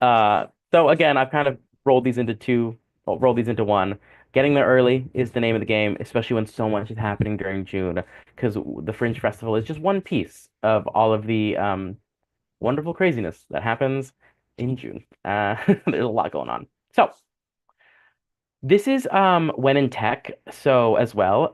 So again, I've kind of rolled these into rolled these into one. Getting there early is the name of the game, especially when so much is happening during June, because the Fringe Festival is just one piece of all of the wonderful craziness that happens in June. There's a lot going on. So. This is when in tech, so as well.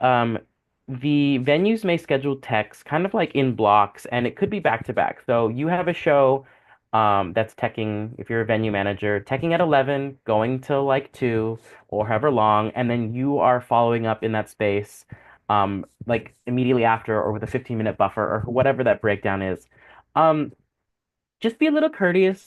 The venues may schedule techs kind of like in blocks, and it could be back to back. So you have a show that's teching, if you're a venue manager, teching at 11, going till like 2 or however long, and then you are following up in that space like immediately after or with a 15-minute buffer or whatever that breakdown is. Um, just be a little courteous,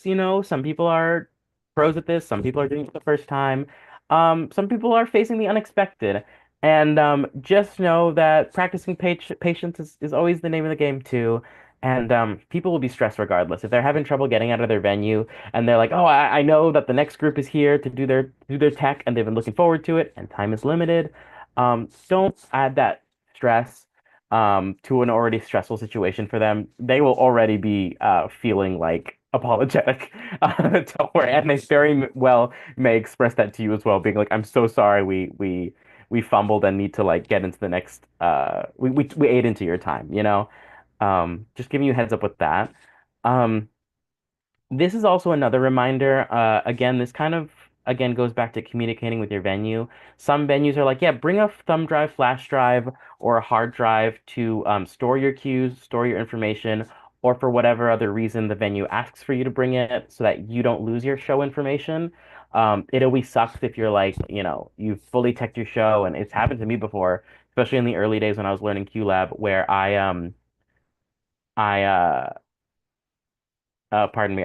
Some people are pros at this, some people are doing it for the first time. Some people are facing the unexpected. And just know that practicing patience is always the name of the game too. And people will be stressed regardless. If they're having trouble getting out of their venue and they're like, oh, I know that the next group is here to do their tech and they've been looking forward to it and time is limited. Don't add that stress to an already stressful situation for them. They will already be feeling like apologetic. Don't worry, and they very well may express that to you as well, being like, "I'm so sorry, we fumbled and need to like get into the next. We ate into your time. Just giving you a heads up with that. Um, this is also another reminder. Again, this kind of again goes back to communicating with your venue. Some venues are like, yeah, bring a thumb drive, flash drive, or a hard drive to store your cues, store your information, or for whatever other reason the venue asks for you to bring it so that you don't lose your show information. It always sucks if you're like, you fully teched your show, and it's happened to me before, especially in the early days when I was learning QLab, where I pardon me,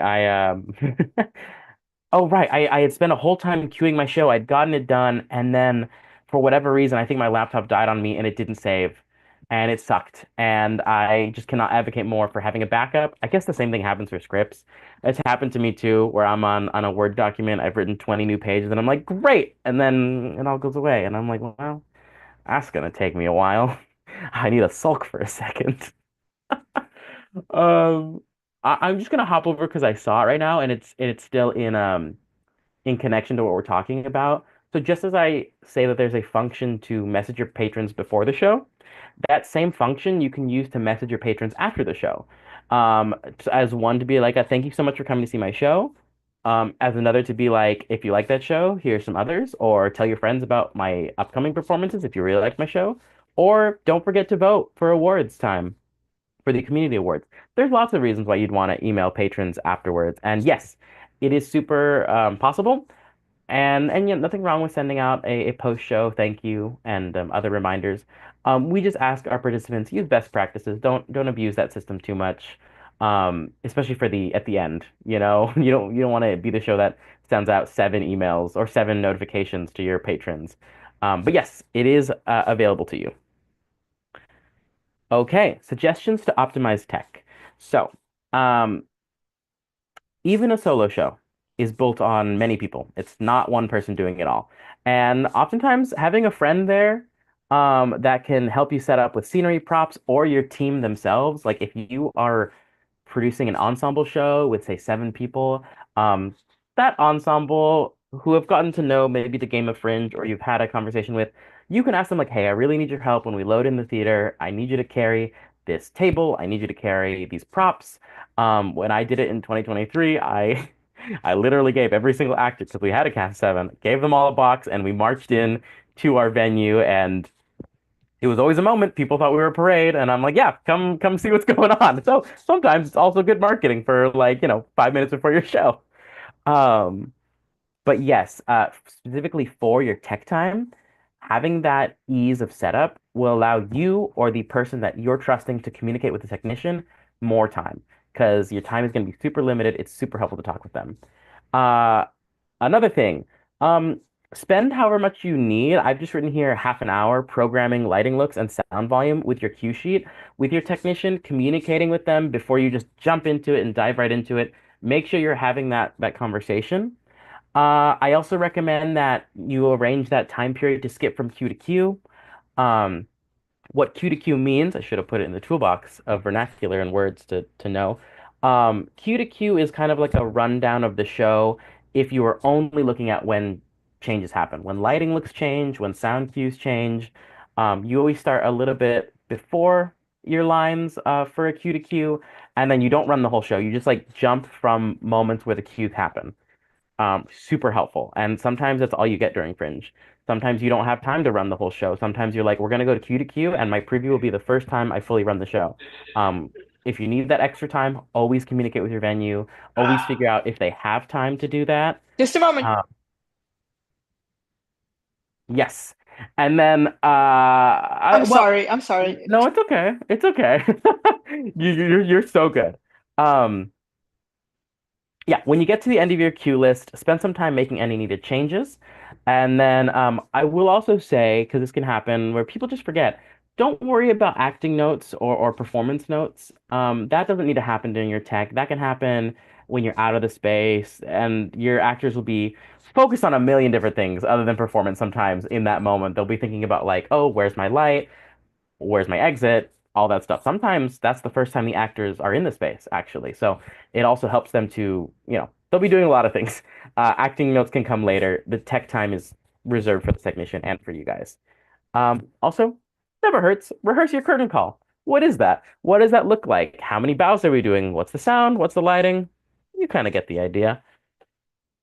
Oh, right. I had spent a whole time queuing my show. I'd gotten it done, and then for whatever reason, I think my laptop died on me and it didn't save. And it sucked. And I just cannot advocate more for having a backup. I guess the same thing happens for scripts. It's happened to me too, where I'm on a Word document, I've written 20 new pages, and I'm like, great. And then it all goes away. And I'm like, well, that's gonna take me a while. I need a sulk for a second. Um, I'm just gonna hop over because I saw it right now, and it's still in connection to what we're talking about. So just as I say that there's a function to message your patrons before the show, that same function you can use to message your patrons after the show. As one to be like, thank you so much for coming to see my show. As another to be like, if you like that show, here's some others, or tell your friends about my upcoming performances if you really like my show, or don't forget to vote for awards time for the community awards. There's lots of reasons why you'd want to email patrons afterwards. And yes, it is super possible. And you know, nothing wrong with sending out a post-show thank you and other reminders. We just ask our participants use best practices. Don't abuse that system too much, especially for the at the end. You know, you don't want to be the show that sends out 7 emails or 7 notifications to your patrons. But yes, it is available to you. Okay, suggestions to optimize tech. So, um, even a solo show is built on many people. It's not one person doing it all. And oftentimes having a friend there that can help you set up with scenery props or your team themselves, like if you are producing an ensemble show with say 7 people, um, that ensemble who have gotten to know maybe the game of Fringe or you've had a conversation with, you can ask them like, hey, I really need your help when we load in the theater. I need you to carry this table. I need you to carry these props. When I did it in 2023, I literally gave every single actor, because we had a cast of 7, gave them all a box, and we marched in to our venue, and it was always a moment. People thought we were a parade, and I'm like, yeah, come see what's going on. So sometimes it's also good marketing for like, 5 minutes before your show. Um, but yes, specifically for your tech time, having that ease of setup will allow you or the person that you're trusting to communicate with the technician more time because your time is going to be super limited. It's super helpful to talk with them. Uh, Another thing, um, spend however much you need. I've just written here half an hour programming lighting looks and sound volume with your cue sheet, with your technician, communicating with them before you just jump into it and dive right into it. Make sure you're having that conversation. I also recommend that you arrange that time period to skip from queue to queue. Um, what Q to Q means, I should have put it in the toolbox of vernacular and words to know. Q to Q is kind of like a rundown of the show if you are only looking at when changes happen, when lighting looks change, when sound cues change. You always start a little bit before your lines for a Q to Q, and then you don't run the whole show. You just like jump from moments where the cues happen. Super helpful. And sometimes that's all you get during Fringe. Sometimes you don't have time to run the whole show. Sometimes you're like, we're gonna go to queue, and my preview will be the first time I fully run the show. If you need that extra time, always communicate with your venue. Always figure out if they have time to do that. Just a moment. Um, yes. And then, I'm well, sorry. I'm sorry. no, it's okay. It's okay. You're so good. Um, yeah, when you get to the end of your queue list, spend some time making any needed changes. And then I will also say, because this can happen where people just forget, don't worry about acting notes or performance notes. That doesn't need to happen during your tech. That can happen when you're out of the space, and your actors will be focused on a million different things other than performance sometimes in that moment. They'll be thinking about, like, oh, where's my light? Where's my exit? All that stuff. Sometimes that's the first time the actors are in the space, actually. So it also helps them to, they'll be doing a lot of things. Acting notes can come later. The tech time is reserved for the technician and for you guys. Also, never hurts. Rehearse your curtain call. What is that? What does that look like? How many bows are we doing? What's the sound? What's the lighting? You kind of get the idea.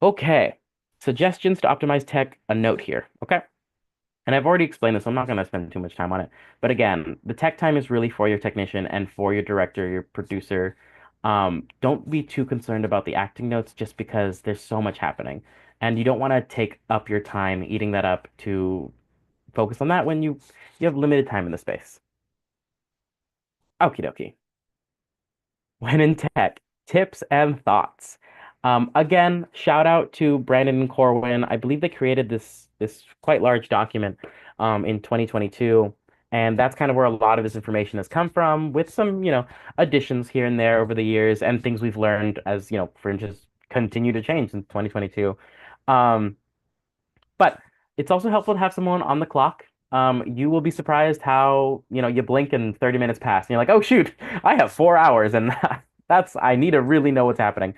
Okay. Suggestions to optimize tech, a note here. Okay. And I've already explained this, so I'm not going to spend too much time on it. But again, the tech time is really for your technician and for your director, your producer. Don't be too concerned about the acting notes just because there's so much happening. And you don't want to take up your time eating that up to focus on that when you have limited time in the space. Okie dokie. When in tech, tips and thoughts. Again, shout out to Brandon and Corwin. I believe they created this quite large document in 2022, and that's kind of where a lot of this information has come from, with some, additions here and there over the years and things we've learned as, fringes continue to change in 2022. Um, but it's also helpful to have someone on the clock You will be surprised how, you blink and 30 minutes pass and you're like, oh shoot, I have 4 hours and I need to really know what's happening.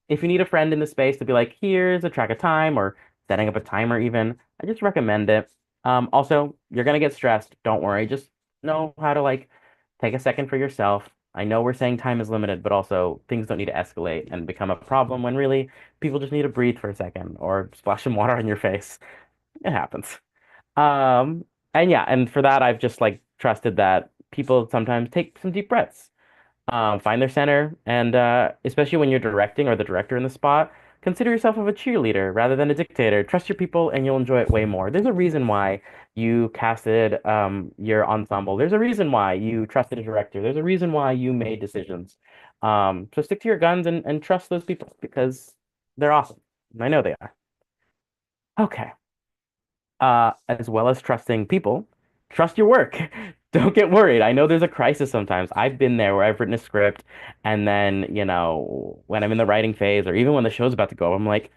If you need a friend in the space to be like, here's a track of time or setting up a timer even, I just recommend it. Also, you're gonna get stressed. Don't worry. Just know how to like take a second for yourself. I know we're saying time is limited, but also things don't need to escalate and become a problem when really people just need to breathe for a second or splash some water on your face. It happens. Um, and yeah, and for that, I've just like trusted that people sometimes take some deep breaths, find their center, and especially when you're directing or the director in the spot, consider yourself of a cheerleader rather than a dictator. Trust your people, and you'll enjoy it way more. There's a reason why you casted your ensemble. There's a reason why you trusted a director. There's a reason why you made decisions. So stick to your guns and trust those people because they're awesome. I know they are. Okay. As well as trusting people, trust your work. Don't get worried. I know there's a crisis sometimes. I've been there where I've written a script and then, when I'm in the writing phase or even when the show's about to go, I'm like,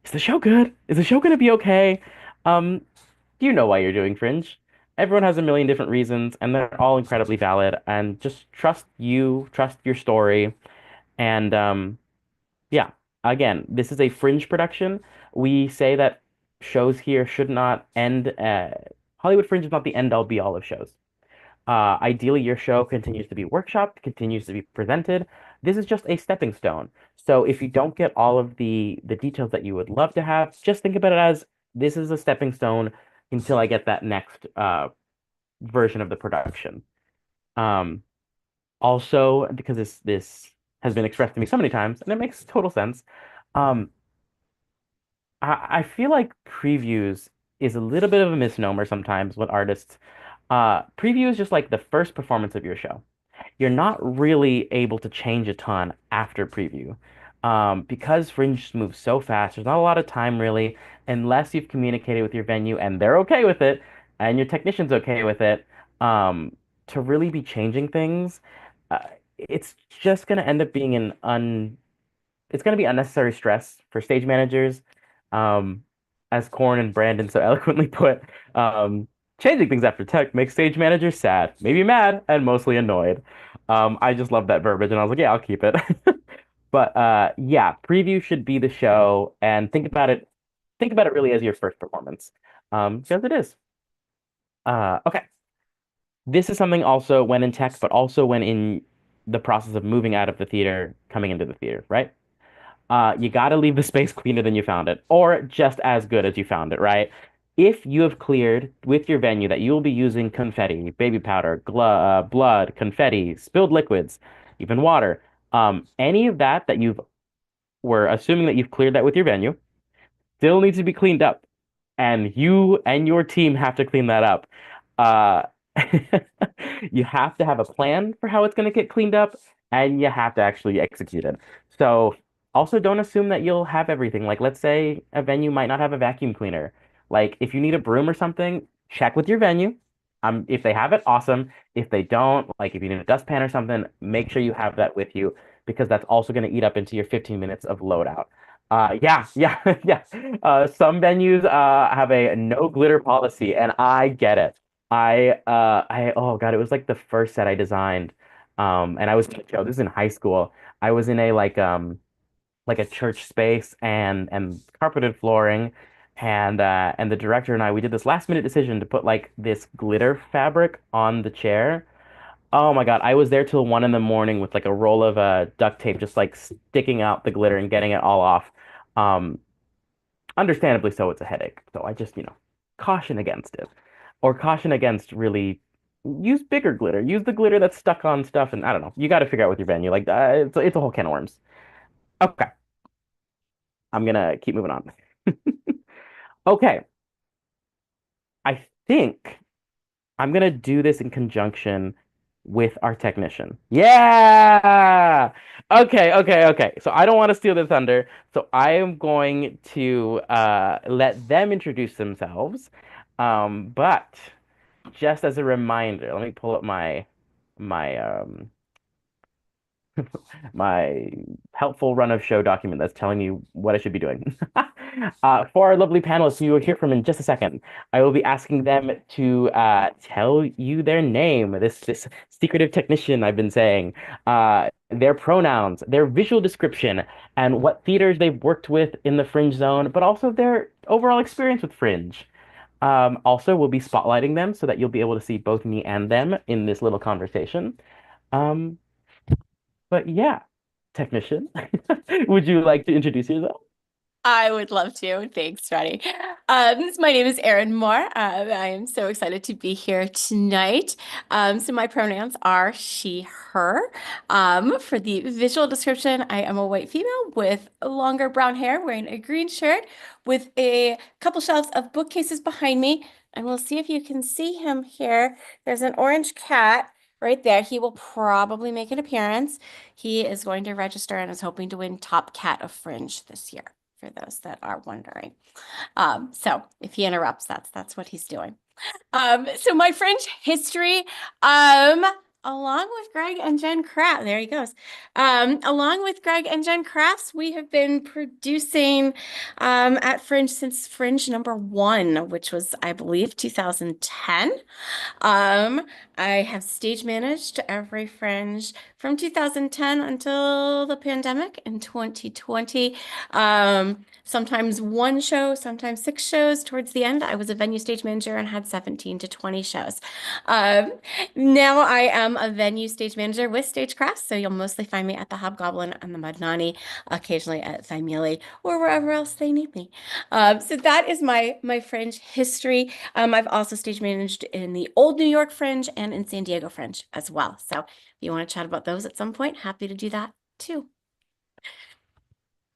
is the show good? Is the show gonna be okay? Um, you know why you're doing Fringe. Everyone has a million different reasons and they're all incredibly valid. And just trust you, trust your story, and yeah. Again, this is a fringe production. We say that shows here should not end. Hollywood Fringe is not the end all be all of shows. Ideally, your show continues to be workshopped, continues to be presented. This is just a stepping stone. So if you don't get all of the details that you would love to have, just think about it as this is a stepping stone until I get that next version of the production. Um, Also, because this has been expressed to me so many times, and it makes total sense. Um, I feel like previews is a little bit of a misnomer sometimes with artists. Preview is just like the first performance of your show. You're not really able to change a ton after preview. Because Fringe moves so fast, there's not a lot of time really, unless you've communicated with your venue and they're okay with it, and your technician's okay with it, to really be changing things. Uh, it's just going to end up being it's going to be unnecessary stress for stage managers. Um, as Corn and Brandon so eloquently put, changing things after tech makes stage managers sad, maybe mad, and mostly annoyed. I just love that verbiage, and I was like, yeah, I'll keep it. But yeah, preview should be the show, and think about it really as your first performance, because it is. Okay, this is something also when in tech, but also when in the process of moving out of the theater, coming into the theater, right? You got to leave the space cleaner than you found it, or just as good as you found it, right? If you have cleared with your venue that you will be using confetti, baby powder, blood, confetti, spilled liquids, even water, any of that you've we're assuming that you've cleared that with your venue, still needs to be cleaned up, and you and your team have to clean that up. Uh, you have to have a plan for how it's going to get cleaned up, and you have to actually execute it. So, also don't assume that you'll have everything. Like, let's say a venue might not have a vacuum cleaner. Like, if you need a broom or something, check with your venue. If they have it, awesome. If they don't, like if you need a dustpan or something, make sure you have that with you because that's also going to eat up into your 15 minutes of loadout. Yeah, yeah. Some venues have a no glitter policy, and I get it. Oh God, it was like the first set I designed. And I was this is in high school. I was in a like a church space and carpeted flooring, and the director and I we did this last minute decision to put like this glitter fabric on the chair. Oh my God, I was there till 1 in the morning with like a roll of duct tape, just like sticking out the glitter and getting it all off. Um, Understandably so, it's a headache. So I just, caution against it. Or caution against really use bigger glitter. Use the glitter that's stuck on stuff, and I don't know. You got to figure out with your venue. Like it's a whole can of worms. Okay, I'm gonna keep moving on. Okay, I think I'm gonna do this in conjunction with our technician. Yeah. Okay. So I don't want to steal the thunder. So I am going to let them introduce themselves. But just as a reminder, let me pull up my my helpful run of show document that's telling me what I should be doing. For our lovely panelists who you will hear from in just a second, I will be asking them to tell you their name, this secretive technician I've been saying, their pronouns, their visual description, and what theaters they've worked with in the Fringe Zone, but also their overall experience with Fringe. Also, we'll be spotlighting them so that you'll be able to see both me and them in this little conversation. Um, but yeah, technician, would you like to introduce yourself? I would love to. Thanks, Roddy. My name is Erin Moore. I am so excited to be here tonight. So my pronouns are she, her. For the visual description, I am a white female with longer brown hair, wearing a green shirt with a couple shelves of bookcases behind me. And we'll see if you can see him here. There's an orange cat right there. He will probably make an appearance. He is going to register and is hoping to win Top Cat of Fringe this year, for those that are wondering. So if he interrupts, that's what he's doing. So my French history, along with Greg and Jen Kraft, there he goes. Along with Greg and Jen Crafts, we have been producing at Fringe since Fringe #1, which was, I believe, 2010. Um, I have stage managed every Fringe from 2010 until the pandemic in 2020. Sometimes one show, sometimes 6 shows. Towards the end, I was a venue stage manager and had 17 to 20 shows. Um, Now I am a venue stage manager with Stagecraft, so you'll mostly find me at the Hobgoblin and the Mudnani, occasionally at Thymele or wherever else they need me. So that is my Fringe history. I've also stage managed in the Old New York Fringe and in San Diego Fringe as well. So if you want to chat about those at some point, happy to do that too.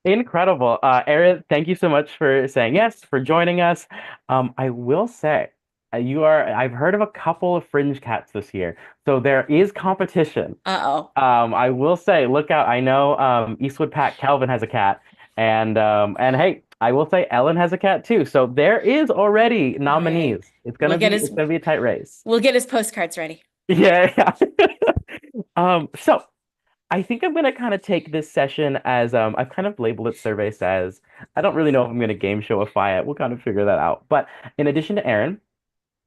Incredible. Erin, thank you so much for saying yes, for joining us. I will say, I've heard of a couple of Fringe cats this year, so there is competition. Uh-oh. I will say, look out. I know Eastwood Pat Calvin has a cat, and hey, I will say Ellen has a cat too. So there is already All right. nominees. It's gonna be a tight race. We'll get his postcards ready. Yeah, yeah. So I think I'm gonna kind of take this session as I've kind of labeled it survey says. I don't really know if I'm gonna game showify it. We'll kind of figure that out. But in addition to Aaron,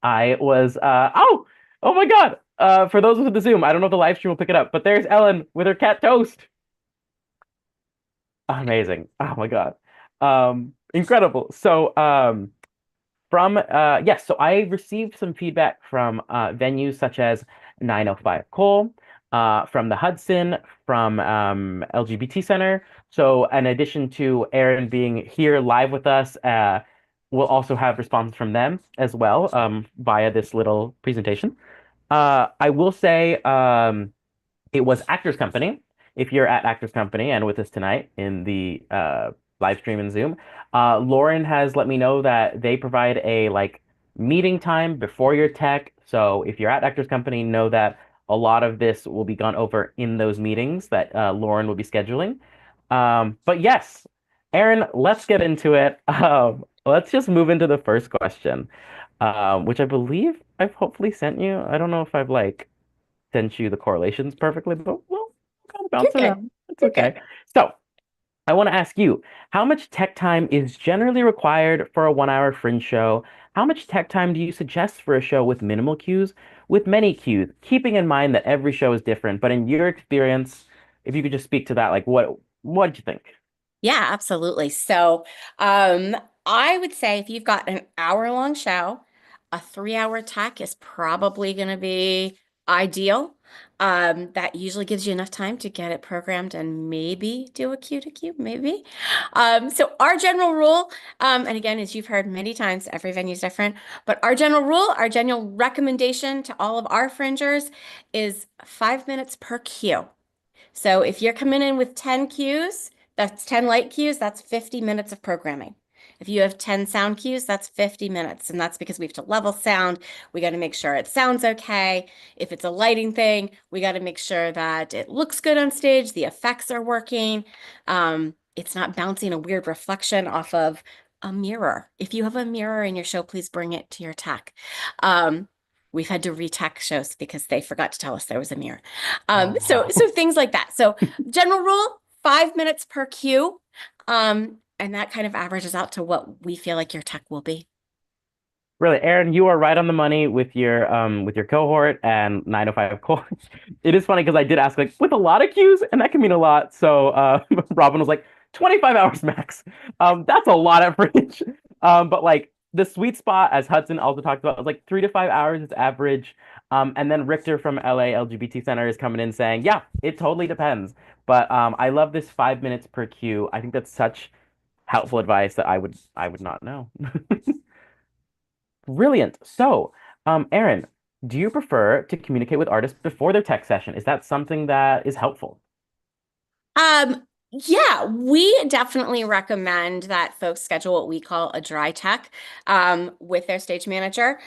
I was oh my God. For those with the Zoom, I don't know if the live stream will pick it up, but there's Ellen with her cat Toast. Amazing. Oh my God. Incredible. So from yes, so I received some feedback from venues such as 905 Cole, from the Hudson, from LGBT Center. So in addition to Aaron being here live with us, we'll also have responses from them as well via this little presentation. I will say it was Actors Company. If you're at Actors Company and with us tonight in the live stream and Zoom, Lauren has let me know that they provide a like meeting time before your tech. So if you're at Actors Company, know that a lot of this will be gone over in those meetings that Lauren will be scheduling. But yes, Aaron, let's get into it. Let's just move into the first question, which I believe I've hopefully sent you. I don't know if I've like sent you the correlations perfectly, but we'll kind of You're bounce good. around. It's You're good. okay. So I want to ask you, how much tech time is generally required for a 1 hour fringe show? How much tech time do you suggest for a show with minimal cues, with many cues, keeping in mind that every show is different? But in your experience, if you could just speak to that, like what did you think? Yeah, absolutely. So, I would say if you've got an hour-long show, a 3-hour tech is probably going to be ideal. That usually gives you enough time to get it programmed and maybe do a cue to cue, maybe. So our general rule, and again, as you've heard many times, every venue is different, but our general rule, our general recommendation to all of our fringers is 5 minutes per cue. So if you're coming in with 10 cues, that's 10 light cues, that's 50 minutes of programming. If you have 10 sound cues, that's 50 minutes. And that's because we have to level sound. We got to make sure it sounds okay. If it's a lighting thing, we got to make sure that it looks good on stage, the effects are working. It's not bouncing a weird reflection off of a mirror. If you have a mirror in your show, please bring it to your tech. Um, We've had to retech shows because they forgot to tell us there was a mirror. Oh, So things like that. So general rule, 5 minutes per cue. And that kind of averages out to what we feel like your tech will be. really, Aaron, you are right on the money with your cohort and 905 cohort. It is funny because I did ask like with a lot of cues, and that can mean a lot. So Robin was like 25 hours max. That's a lot at Fringe. But like the sweet spot, as Hudson also talked about, was like 3 to 5 hours is average. And then Richter from LA LGBT Center is coming in saying, yeah, it totally depends. But I love this 5 minutes per cue. I think that's such helpful advice that I would not know. Brilliant. So, Aaron, do you prefer to communicate with artists before their tech session? Is that something that is helpful? Yeah, we definitely recommend that folks schedule what we call a dry tech with their stage manager.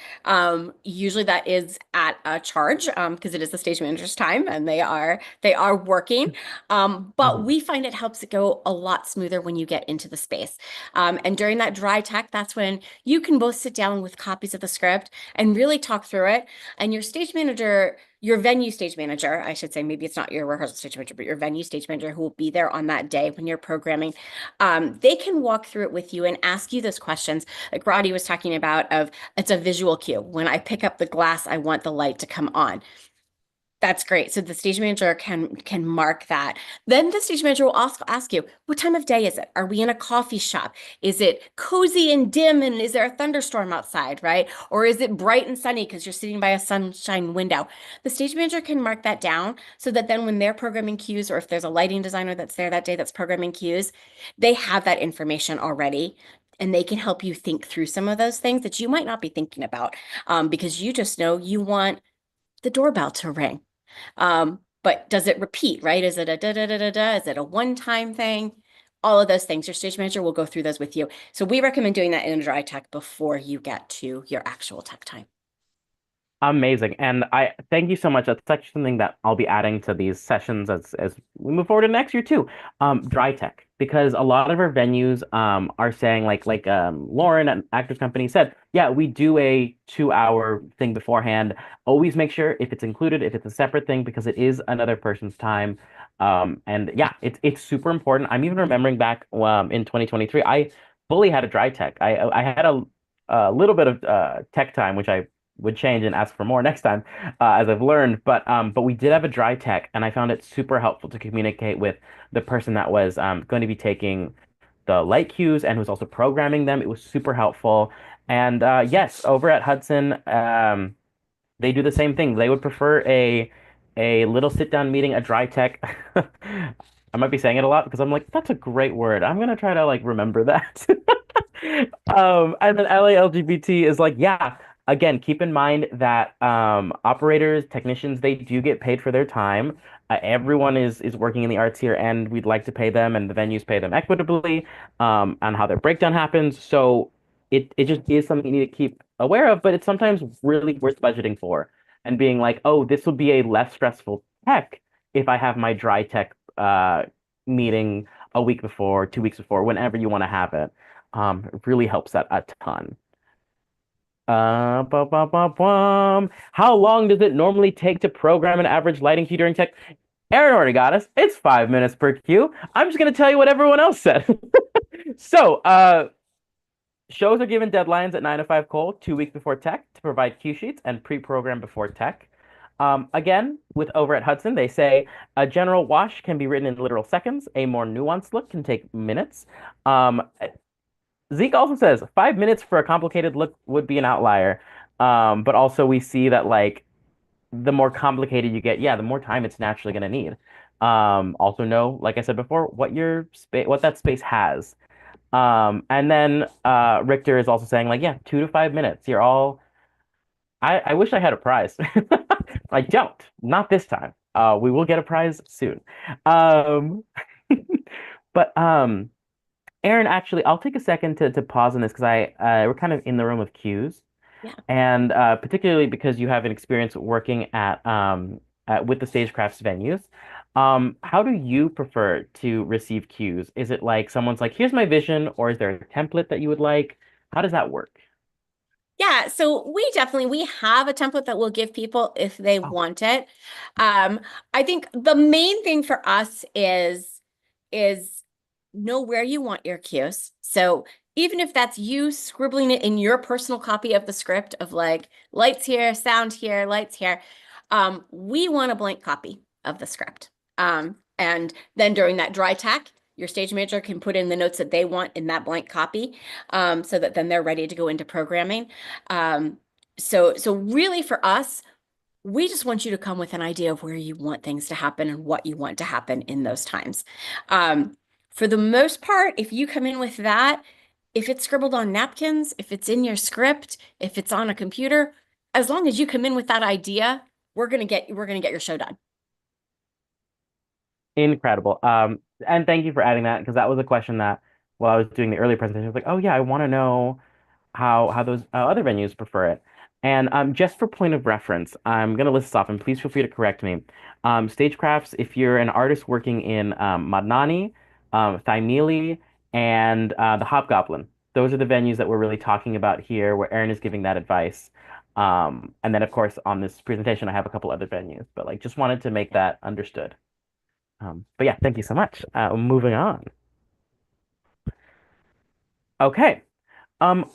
Usually that is at a charge because it is the stage manager's time and they are working. But Mhm. we find it helps it go a lot smoother when you get into the space. And during that dry tech, that's when you can both sit down with copies of the script and really talk through it. And your stage manager, your venue stage manager, I should say, maybe it's not your rehearsal stage manager, but your venue stage manager who will be there on that day when you're programming, they can walk through it with you and ask you those questions like Roddy was talking about of it's a visual cue. When I pick up the glass, I want the light to come on. That's great. So the stage manager can mark that. Then the stage manager will also ask you, what time of day is it? Are we in a coffee shop? Is it cozy and dim and is there a thunderstorm outside, right? Or is it bright and sunny because you're sitting by a sunshine window? The stage manager can mark that down so that then when they're programming cues or if there's a lighting designer that's there that day that's programming cues, they have that information already. And they can help you think through some of those things that you might not be thinking about because you just know you want the doorbell to ring. But does it repeat, right? Is it a da da da da da? Is it a one-time thing? All of those things. Your stage manager will go through those with you. So we recommend doing that in a dry tech before you get to your actual tech time. Amazing. And I thank you so much. That's actually something that I'll be adding to these sessions as we move forward to next year too. Dry tech. Because a lot of our venues are saying like Lauren at Actors Company said, yeah, we do a 2 hour thing beforehand. Always make sure if it's included, if it's a separate thing, because it is another person's time. And yeah, it's super important. I'm even remembering back in 2023, I fully had a dry tech. I had a little bit of tech time, which I would change and ask for more next time, as I've learned. But we did have a dry tech, and I found it super helpful to communicate with the person that was going to be taking the light cues and who's also programming them. It was super helpful. And yes, over at Hudson, they do the same thing. They would prefer a little sit down meeting, a dry tech. I might be saying it a lot because I'm like, that's a great word. I'm gonna try to like remember that. And then LA LGBT is like, yeah, again, keep in mind that operators, technicians, they do get paid for their time. Everyone is working in the arts here, and we'd like to pay them, and the venues pay them equitably, on how their breakdown happens. So it just is something you need to keep aware of, but it's sometimes really worth budgeting for and being like, oh, this would be a less stressful tech if I have my dry tech meeting a week before, 2 weeks before, whenever you want to have it. It really helps that a ton. How long does it normally take to program an average lighting cue during tech? Aaron already got us. It's 5 minutes per cue. I'm just gonna tell you what everyone else said. So, shows are given deadlines at 9 to 5 Cole 2 weeks before tech to provide cue sheets and pre-program before tech. Again, with over at Hudson, they say a general wash can be written in literal seconds. A more nuanced look can take minutes. Um, Zeke also says 5 minutes for a complicated look would be an outlier. But also we see that like the more complicated you get, yeah, the more time it's naturally going to need. Also know, like I said before, what that space has. And then Richter is also saying like, yeah, 2 to 5 minutes. I wish I had a prize. I don't. Not this time. We will get a prize soon. Um, but Aaron, actually, I'll take a second to pause on this because we're kind of in the room of cues, Yeah. and particularly because you have an experience working with the Stagecrafts venues. How do you prefer to receive cues? Is it like someone's like, "Here's my vision," or is there a template that you would like? How does that work? Yeah, so we have a template that we'll give people if they Oh, want it. Um, I think the main thing for us is know where you want your cues. So even if that's you scribbling it in your personal copy of the script of like lights here, sound here, lights here, we want a blank copy of the script. And then during that dry tack, your stage manager can put in the notes that they want in that blank copy, so that then they're ready to go into programming. So really for us, we just want you to come with an idea of where you want things to happen and what you want to happen in those times. Um, for the most part, if you come in with that, if it's scribbled on napkins, if it's in your script, if it's on a computer, as long as you come in with that idea, we're gonna get your show done. incredible. And thank you for adding that because that was a question that while I was doing the earlier presentation, I was like, oh yeah, I want to know how those other venues prefer it. And just for point of reference, I'm gonna list this off, and please feel free to correct me. Stagecrafts, if you're an artist working in Madnani, Thymele, and the Hobgoblin, those are the venues that we're really talking about here, where Erin is giving that advice. And then, of course, on this presentation, I have a couple other venues, but like just wanted to make that understood. But yeah, thank you so much. Moving on. Okay.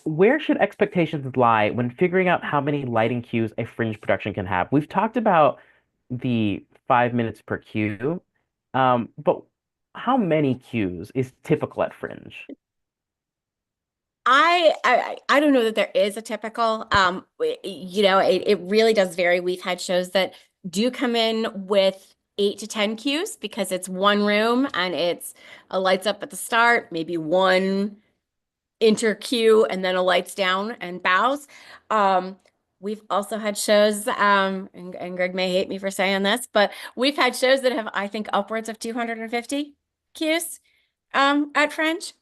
Where should expectations lie when figuring out how many lighting cues a fringe production can have? We've talked about the 5 minutes per cue, but how many cues is typical at fringe? I don't know that there is a typical, it really does vary. We've had shows that do come in with 8 to 10 cues because it's one room and it's a lights up at the start, maybe one enter cue and then a lights down and bows. Um, we've also had shows, and Greg may hate me for saying this, but we've had shows that have, I think, upwards of 250 cues, at Fringe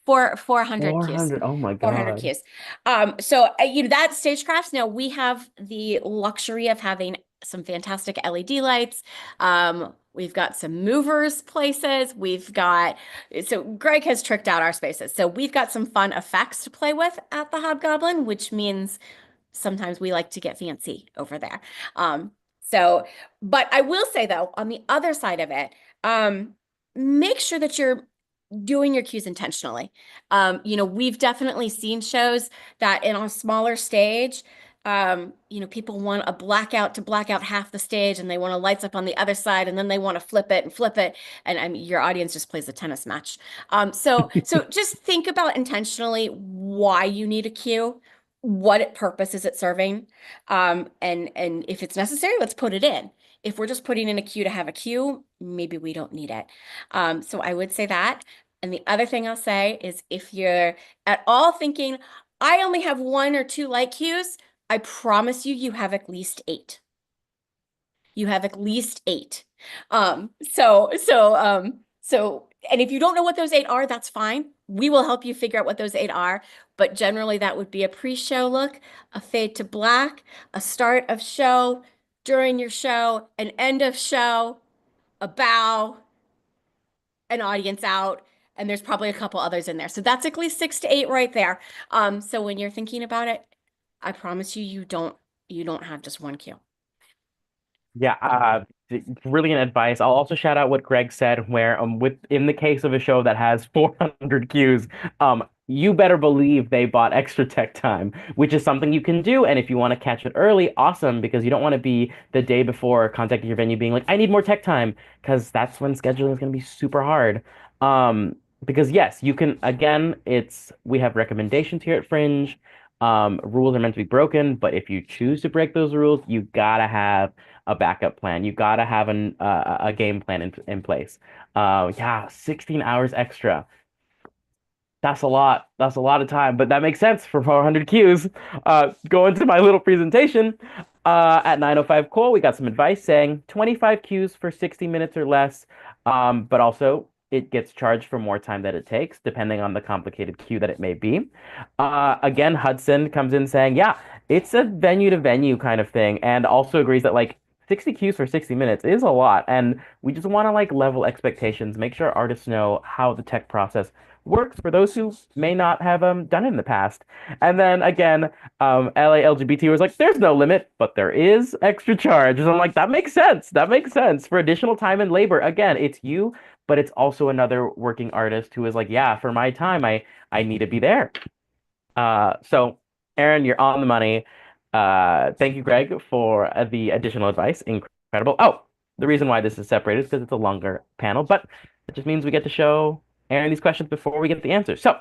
for 400 cues. 400. Oh my 400 God. cues. That stagecrafts. Now we have the luxury of having some fantastic LED lights. We've got some movers places. So Greg has tricked out our spaces. So we've got some fun effects to play with at the Hobgoblin, which means sometimes we like to get fancy over there. Um, so, but I will say though, on the other side of it, make sure that you're doing your cues intentionally. We've definitely seen shows that in a smaller stage, people want a blackout to black out half the stage and they want to lights up on the other side and then they want to flip it and flip it. And I mean, your audience just plays a tennis match. So just think about intentionally why you need a cue, what purpose is it serving? And if it's necessary, let's put it in. If we're just putting in a cue to have a cue, maybe we don't need it. So I would say that. And the other thing I'll say is if you're at all thinking, I only have 1 or 2 light cues, I promise you, you have at least 8. You have at least 8. And if you don't know what those 8 are, that's fine. We will help you figure out what those 8 are. But generally, that would be a pre-show look, a fade to black, a start of show, during your show, an end of show, a bow, an audience out, and there's probably a couple others in there. So that's at least 6 to 8 right there. So when you're thinking about it, I promise you, you don't have just one cue. Yeah, brilliant advice. I'll also shout out what Greg said, where with in the case of a show that has 400 cues, you better believe they bought extra tech time, which is something you can do. And if you want to catch it early, awesome, because you don't want to be the day before contacting your venue being like, I need more tech time, because that's when scheduling is going to be super hard. Because yes, you can again, we have recommendations here at Fringe. Rules are meant to be broken, but if you choose to break those rules, you gotta have a backup plan. You gotta have a game plan in place. Yeah, 16 hours extra. That's a lot. That's a lot of time, but that makes sense for 400 cues. Going to my little presentation, at 9:05 call, we got some advice saying 25 cues for 60 minutes or less, but also it gets charged for more time that it takes, depending on the complicated cue that it may be. Again, Hudson comes in saying, yeah, it's a venue to venue kind of thing, and also agrees that like 60 cues for 60 minutes is a lot, and we just want to like level expectations, make sure artists know how the tech process works for those who may not have done it in the past. And then again, LA LGBT was like, there's no limit, but there is extra charge. And I'm like, that makes sense. That makes sense for additional time and labor. Again, it's you, but it's also another working artist who is like, yeah, for my time, I need to be there. So Aaron, you're on the money. Thank you, Greg, for the additional advice. Incredible. Oh, the reason why this is separated is because it's a longer panel, but it just means we get to show Aaron these questions before we get the answers. So,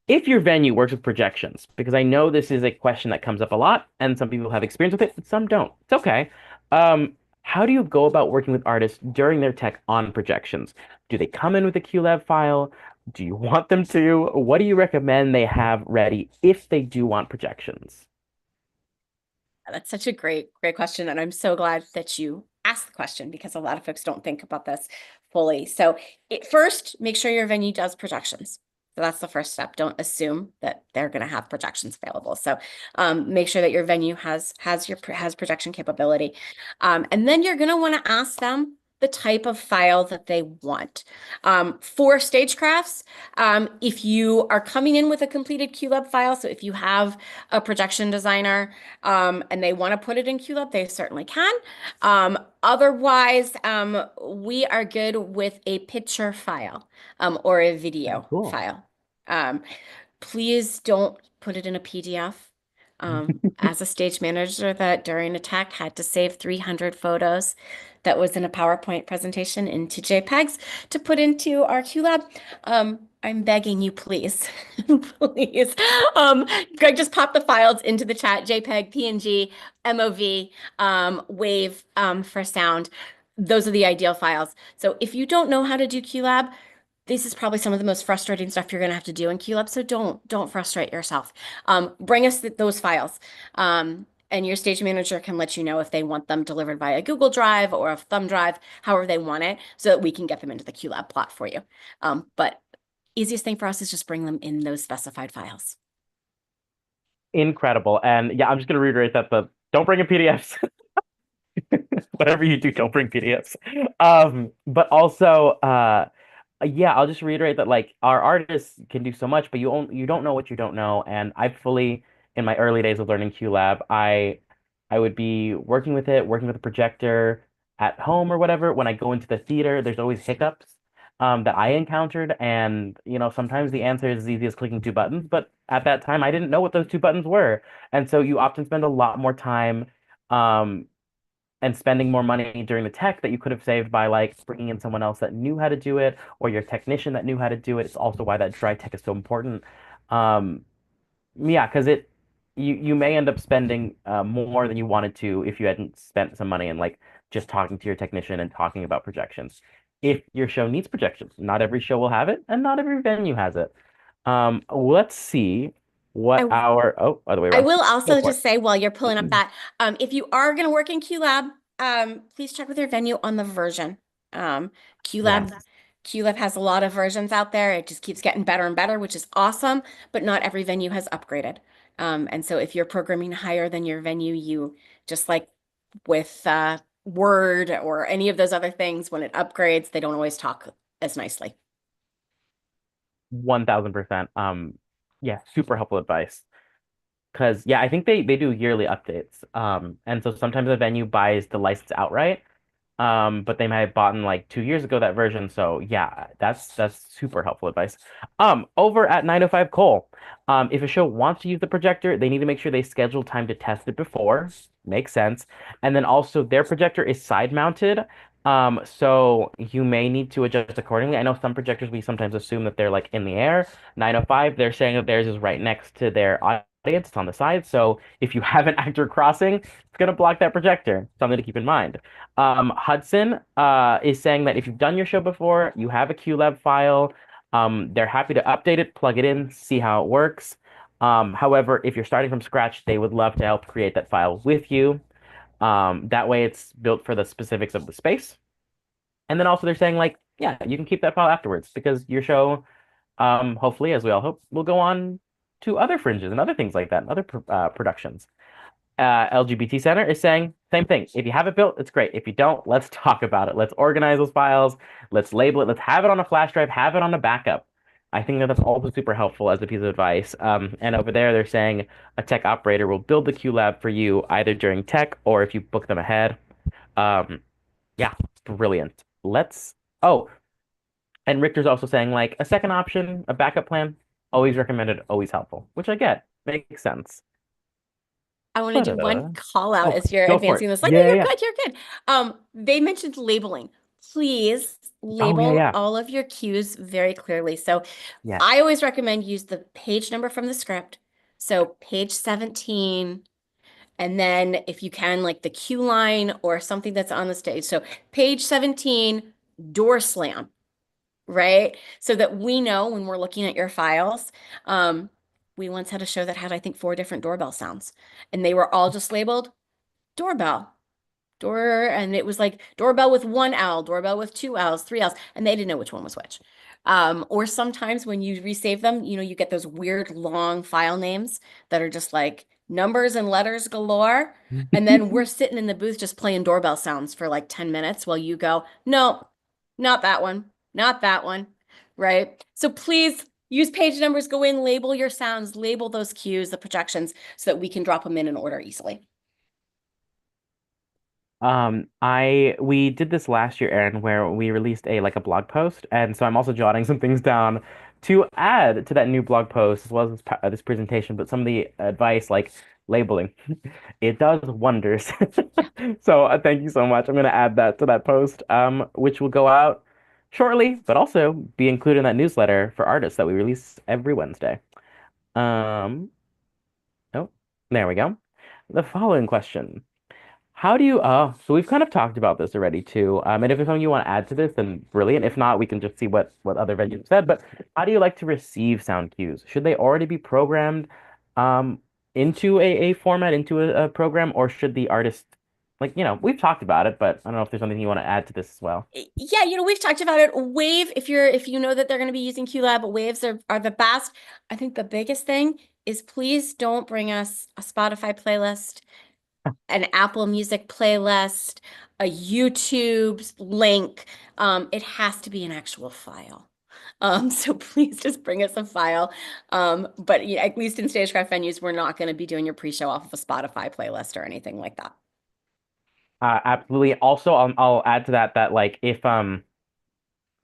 if your venue works with projections, because I know this is a question that comes up a lot, and some people have experience with it, but some don't. It's okay. Um, how do you go about working with artists during their tech on projections? Do they come in with a QLab file? Do you want them to? What do you recommend they have ready if they do want projections? That's such a great question. And I'm so glad that you asked the question because a lot of folks don't think about this fully. So first, make sure your venue does projections. So that's the first step. Don't assume that they're going to have projections available. So make sure that your venue has projection capability. And then you're going to want to ask them the type of file that they want. For stagecrafts, if you are coming in with a completed QLab file, so if you have a projection designer and they want to put it in QLab, they certainly can. Otherwise, we are good with a picture file or a video Cool. file. Please don't put it in a PDF. As a stage manager that during a tech had to save 300 photos that was in a PowerPoint presentation into JPEGs to put into our QLab. I'm begging you, please, please. Greg just popped the files into the chat, JPEG, PNG, MOV, WAV for sound. Those are the ideal files. So if you don't know how to do QLab, this is probably some of the most frustrating stuff you're going to have to do in QLab. So don't frustrate yourself. Bring us those files. And your stage manager can let you know if they want them delivered via Google Drive or a thumb drive, however they want it, so that we can get them into the QLab plot for you. But easiest thing for us is just bring them in those specified files. Incredible. And yeah, I'm just going to reiterate that the don't bring in PDFs. Whatever you do, don't bring PDFs. But also, yeah, I'll just reiterate that like our artists can do so much, but you don't know what you don't know. And I fully, in my early days of learning QLab, I would be working with it, working with a projector at home or whatever. When I go into the theater, there's always hiccups that I encountered, and sometimes the answer is as easy as clicking two buttons. But at that time, I didn't know what those two buttons were, and so you often spend a lot more time. Um, and spending more money during the tech that you could have saved by like bringing in someone else that knew how to do it or your technician that knew how to do it. It's also why that dry tech is so important. Um, yeah, because you may end up spending more than you wanted to if you hadn't spent some money and like just talking to your technician and talking about projections. If your show needs projections, not every show will have it, and not every venue has it. Let's see what our other way I around. will Go also for just say while you're pulling up that, if you are going to work in QLab, please check with your venue on the version. QLab, Yes. QLab has a lot of versions out there. It just keeps getting better and better, which is awesome, but not every venue has upgraded. And so if you're programming higher than your venue, you just like with Word or any of those other things, when it upgrades, they don't always talk as nicely. 1000%. Yeah, super helpful advice. Because yeah, I think they do yearly updates. And so sometimes a venue buys the license outright. But they might have bought in like 2 years ago that version. So yeah, that's super helpful advice. Over at 905 Cole, if a show wants to use the projector, they need to make sure they schedule time to test it before. Makes sense. And then also their projector is side mounted. So you may need to adjust accordingly. I know some projectors we sometimes assume that they're like in the air. 905, they're saying that theirs is right next to their audience. It's on the side. So if you have an actor crossing, it's gonna block that projector. Something to keep in mind. Hudson is saying that if you've done your show before, you have a QLab file, they're happy to update it, plug it in, see how it works. However, if you're starting from scratch, they would love to help create that file with you. That way it's built for the specifics of the space. And then also they're saying like, yeah, you can keep that file afterwards because your show, hopefully, as we all hope, will go on to other fringes and other things like that, and other productions. LGBT Center is saying same thing. If you have it built, it's great. If you don't, let's talk about it. Let's organize those files. Let's label it. Let's have it on a flash drive. Have it on a backup. I think that that's also super helpful as a piece of advice. And over there, they're saying a tech operator will build the Q lab for you either during tech or if you book them ahead. Um, yeah, brilliant. Oh, and Richter's also saying like a second option, a backup plan, always recommended, always helpful, which I get. Makes sense. I want to do one Ba-da-da. call out Oh, as you're go for it. advancing this. Like, no, Yeah, yeah, you're yeah. good, you're good. They mentioned labeling. Please Oh, yeah, label yeah. all of your cues very clearly. So Yes. I always recommend use the page number from the script. So page 17, and then if you can, like the cue line or something that's on the stage. So page 17, door slam, right? So that we know when we're looking at your files. We once had a show that had, I think, 4 different doorbell sounds, and they were all just labeled doorbell, and it was like doorbell with 1 L, doorbell with 2 L's, 3 L's, and they didn't know which one was which. Or sometimes when you resave them, you get those weird long file names that are just like numbers and letters galore. And then we're sitting in the booth just playing doorbell sounds for like 10 minutes while you go, no, not that one, not that one, right? So please use page numbers, go in, label your sounds, label those cues, the projections, so that we can drop them in order easily. We did this last year, Aaron, where we released a blog post, and so I'm also jotting some things down to add to that new blog post as well as this presentation. But some of the advice, like labeling, it does wonders. So thank you so much. I'm gonna add that to that post, which will go out shortly, but also be included in that newsletter for artists that we release every Wednesday. Um, oh, there we go. The following question. How do you, so we've kind of talked about this already too. And if there's something you want to add to this, then brilliant. If not, we can just see what other venues have said. But how do you like to receive sound cues? Should they already be programmed um into a format, into a program, or should the artist we've talked about it, but I don't know if there's something you want to add to this as well. Yeah, we've talked about it. Wave, if you know that they're going to be using QLab, waves are the best. I think the biggest thing is please don't bring us a Spotify playlist, an Apple Music playlist, a YouTube link. It has to be an actual file. So please just bring us a file. But yeah, at least in stagecraft venues, we're not going to be doing your pre-show off of a Spotify playlist or anything like that. Absolutely. Also, I'll add to that like if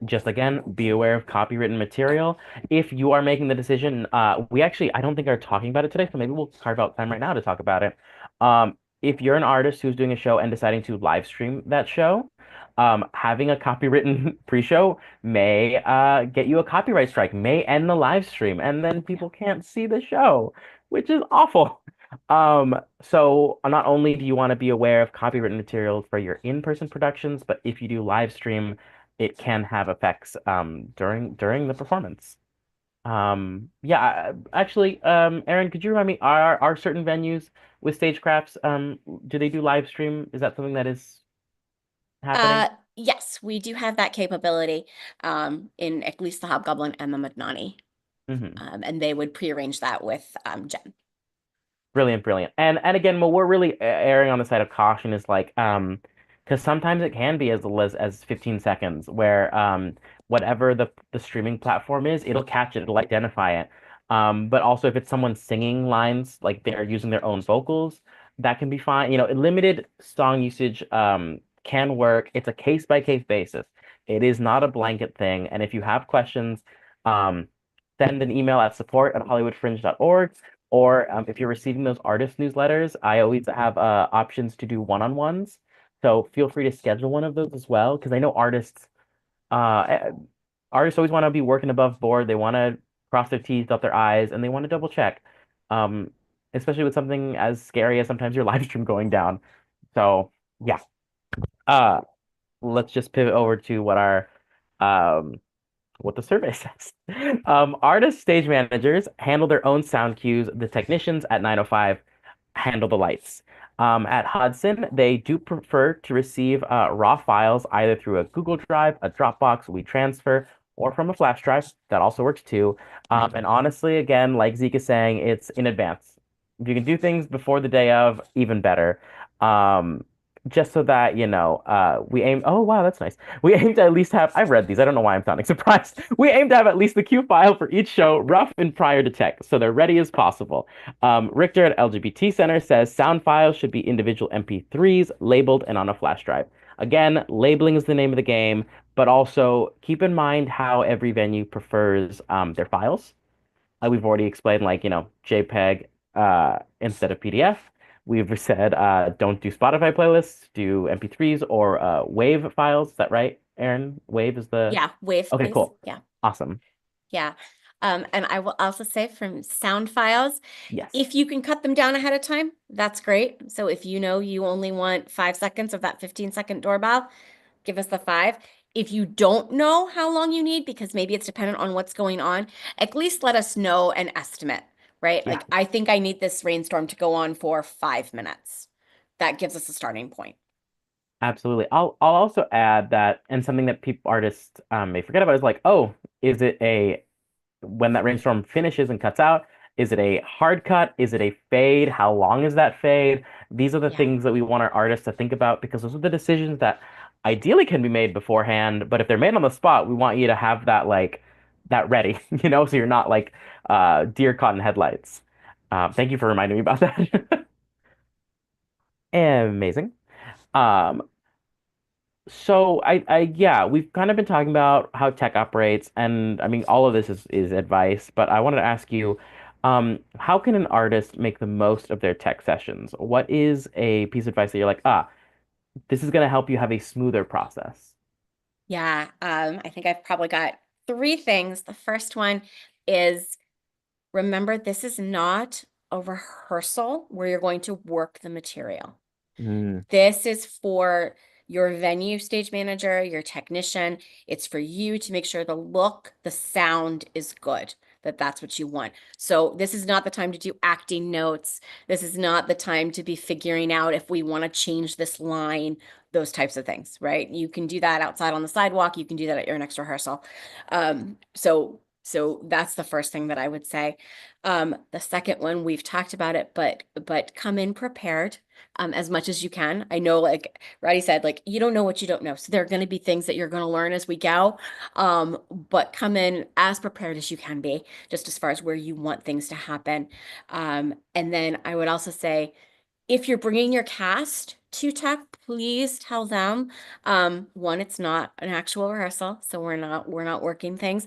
just again, be aware of copywritten material. If you are making the decision, we actually, I don't think are talking about it today, so maybe we'll carve out time right now to talk about it. If you're an artist who's doing a show and deciding to live stream that show, having a copywritten pre-show may get you a copyright strike, may end the live stream, and then people can't see the show, which is awful. So not only do you want to be aware of copywritten material for your in-person productions, but if you do live stream, it can have effects during the performance. Yeah, actually, Aaron, could you remind me, are certain venues with stagecrafts, do they do live stream? Is that something that is happening? Yes, we do have that capability in at least the Hobgoblin and the Magnani. Hmm. And they would prearrange that with Jen. Brilliant, brilliant. And again, what we're really erring on the side of caution is like because sometimes it can be as little as 15 seconds where whatever the streaming platform is, it'll catch it, it'll identify it. But also if it's someone singing lines like they're using their own vocals, that can be fine. Limited song usage can work. It's a case by case basis. It is not a blanket thing. And if you have questions, um send an email at support@hollywoodfringe.org. Or if you're receiving those artist newsletters, I always have options to do one-on-ones. So feel free to schedule one of those as well, because I know artists always want to be working above board. They want to cross their T's, dot their I's, and they want to double check. Um, Especially with something as scary as sometimes your live stream going down. So yeah. Uh, let's just pivot over to um what the survey says. Artists, stage managers handle their own sound cues. The technicians at 905 handle the lights. At Hudson, they do prefer to receive raw files either through a Google Drive, a Dropbox, WeTransfer, or from a flash drive. That also works too. And honestly, again, like Zeke is saying, it's in advance. If you can do things before the day of, even better. Um, just so that, we aim, oh, wow, that's nice. We aim to at least have, I've read these. I don't know why I'm sounding surprised. We aim to have at least the cue file for each show rough and prior to tech, so they're ready as possible. Richter at LGBT Center says sound files should be individual MP3s labeled and on a flash drive. Again, labeling is the name of the game, but also keep in mind how every venue prefers their files. We've already explained, like, JPEG instead of PDF. We've said don't do Spotify playlists, do MP3s or WAV files. Is that right, Aaron? WAV is the. Yeah, wave, Okay, please. cool. Yeah. Awesome. Yeah. And I will also say from sound files, Yes. if you can cut them down ahead of time, that's great. So if you know you only want 5 seconds of that 15-second doorbell, give us the 5. If you don't know how long you need, because maybe it's dependent on what's going on, at least let us know an estimate, right? Yeah, Like, I think I need this rainstorm to go on for 5 minutes. That gives us a starting point. absolutely. I'll also add that, and something that people artists may forget about is like, oh, is it a when that rainstorm finishes and cuts out, is it a hard cut? Is it a fade? How long is that fade? These are the Yeah. things that we want our artists to think about because those are the decisions that ideally can be made beforehand. But if they're made on the spot, we want you to have that like that ready, so you're not like deer caught in headlights. Thank you for reminding me about that. Amazing. Um, So yeah, we've kind of been talking about how tech operates, and I mean all of this is advice, but I wanted to ask you, how can an artist make the most of their tech sessions? What is a piece of advice that you're like, this is gonna help you have a smoother process? Yeah. I think I've probably got 3 things. The first one is remember, this is not a rehearsal where you're going to work the material. Mm, This is for your venue stage manager, your technician. It's for you to make sure the look, the sound is good, that that's what you want. So this is not the time to do acting notes. This is not the time to be figuring out if we want to change this line, those types of things, right? You can do that outside on the sidewalk. You can do that at your next rehearsal. So that's the first thing that I would say. The second one, we've talked about it, but come in prepared as much as you can. I know, like Roddy said, like you don't know what you don't know. So there are going to be things that you're going to learn as we go. But come in as prepared as you can be, just as far as where you want things to happen. And then I would also say, if you're bringing your cast to tech, please tell them, one, it's not an actual rehearsal, so we're not working things.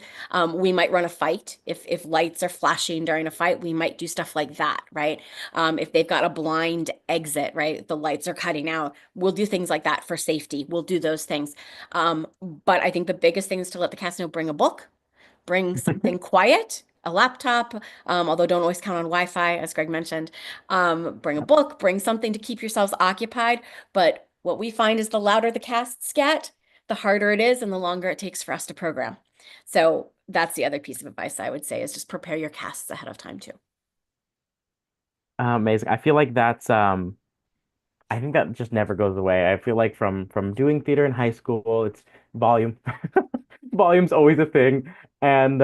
We might run a fight if lights are flashing during a fight. We might do stuff like that, right? If they've got a blind exit, right, the lights are cutting out. We'll do things like that for safety. We'll do those things. But I think the biggest thing is to let the cast know, bring a book, bring something quiet, a laptop, although don't always count on Wi-Fi, as Greg mentioned. Bring a book, bring something to keep yourselves occupied. But what we find is the louder the casts get, the harder it is and the longer it takes for us to program. So that's the other piece of advice I would say is just prepare your casts ahead of time too. amazing. I think that just never goes away. I feel like from doing theater in high school, it's volume. Volume's always a thing. And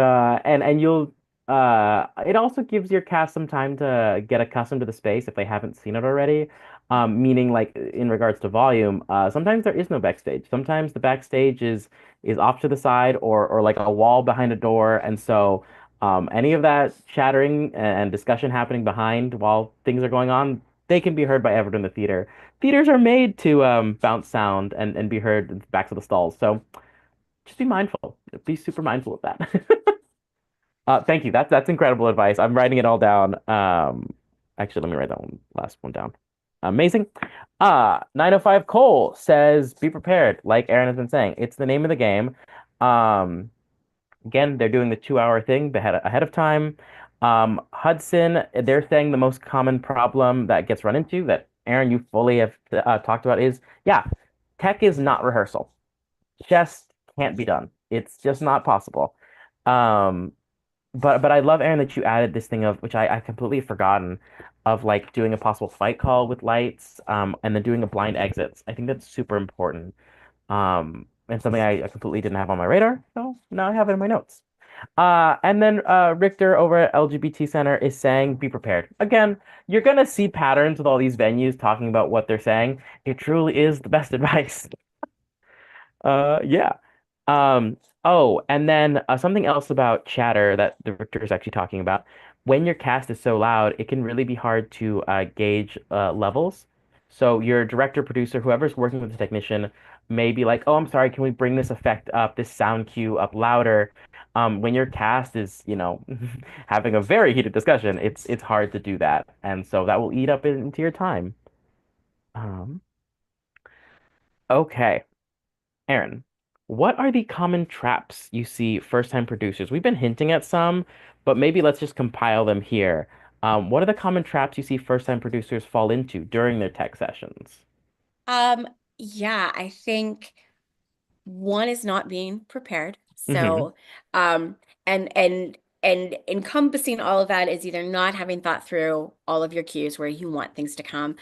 you'll it also gives your cast some time to get accustomed to the space if they haven't seen it already. Meaning like in regards to volume, sometimes there is no backstage. Sometimes the backstage is off to the side or like a wall behind a door. And so any of that chattering and discussion happening behind while things are going on, they can be heard by everyone in the theater. Theaters are made to bounce sound and be heard in the backs of the stalls. So just be mindful. Be super mindful of that. Thank you. That's incredible advice. I'm writing it all down. Actually, let me write that last one down. Amazing. 905 Cole says, be prepared. Like Aaron has been saying, it's the name of the game. Um, Again, they're doing the 2 hour thing ahead of time. Hudson, they're saying the most common problem that gets run into that Aaron, you fully have talked about is, yeah, tech is not rehearsal. Just can't be done. It's just not possible. Um, but I love, Aaron, that you added this thing of which I completely forgotten of like doing a possible fight call with lights, and then doing a blind exits. I think that's super important. And something I completely didn't have on my radar. So now I have it in my notes. And then Richter over at LGBT Center is saying, be prepared. Again, you're gonna see patterns with all these venues talking about what they're saying. It truly is the best advice. Yeah. Oh, and then something else about chatter that the Richter is actually talking about. When your cast is so loud, it can really be hard to gauge levels. So your director, producer, whoever's working with the technician may be like, "Oh, I'm sorry, can we bring this effect up, this sound cue up louder?" When your cast is, having a very heated discussion, it's hard to do that, and so that will eat up into your time. Um, okay. Aaron, what are the common traps you see first-time producers? We've been hinting at some, but maybe let's just compile them here. What are the common traps you see first-time producers fall into during their tech sessions? Um, yeah, I think one is not being prepared. Hmm. So, um, and encompassing all of that is either not having thought through all of your cues where you want things to come,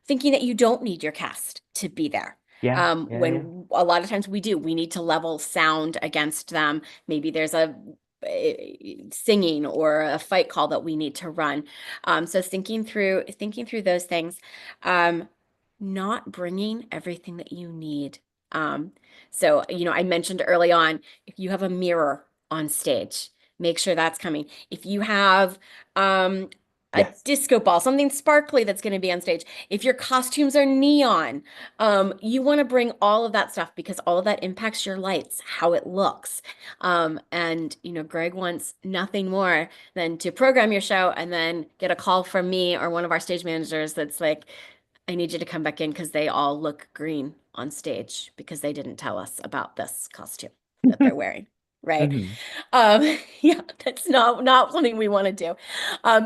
thinking that you don't need your cast to be there. Yeah, yeah, yeah. When a lot of times we need to level sound against them. Maybe there's a singing or a fight call that we need to run. So thinking through those things, um, not bringing everything that you need. Um, so, I mentioned early on, if you have a mirror on stage, make sure that's coming. If you have a Yes. disco ball, something sparkly that's going to be on stage, if your costumes are neon, you want to bring all of that stuff because all of that impacts your lights, how it looks. And Greg wants nothing more than to program your show and then get a call from me or one of our stage managers that's like, I need you to come back in because they all look green on stage because they didn't tell us about this costume that they're wearing. Right. Hmm. Yeah, that's not something we want to do.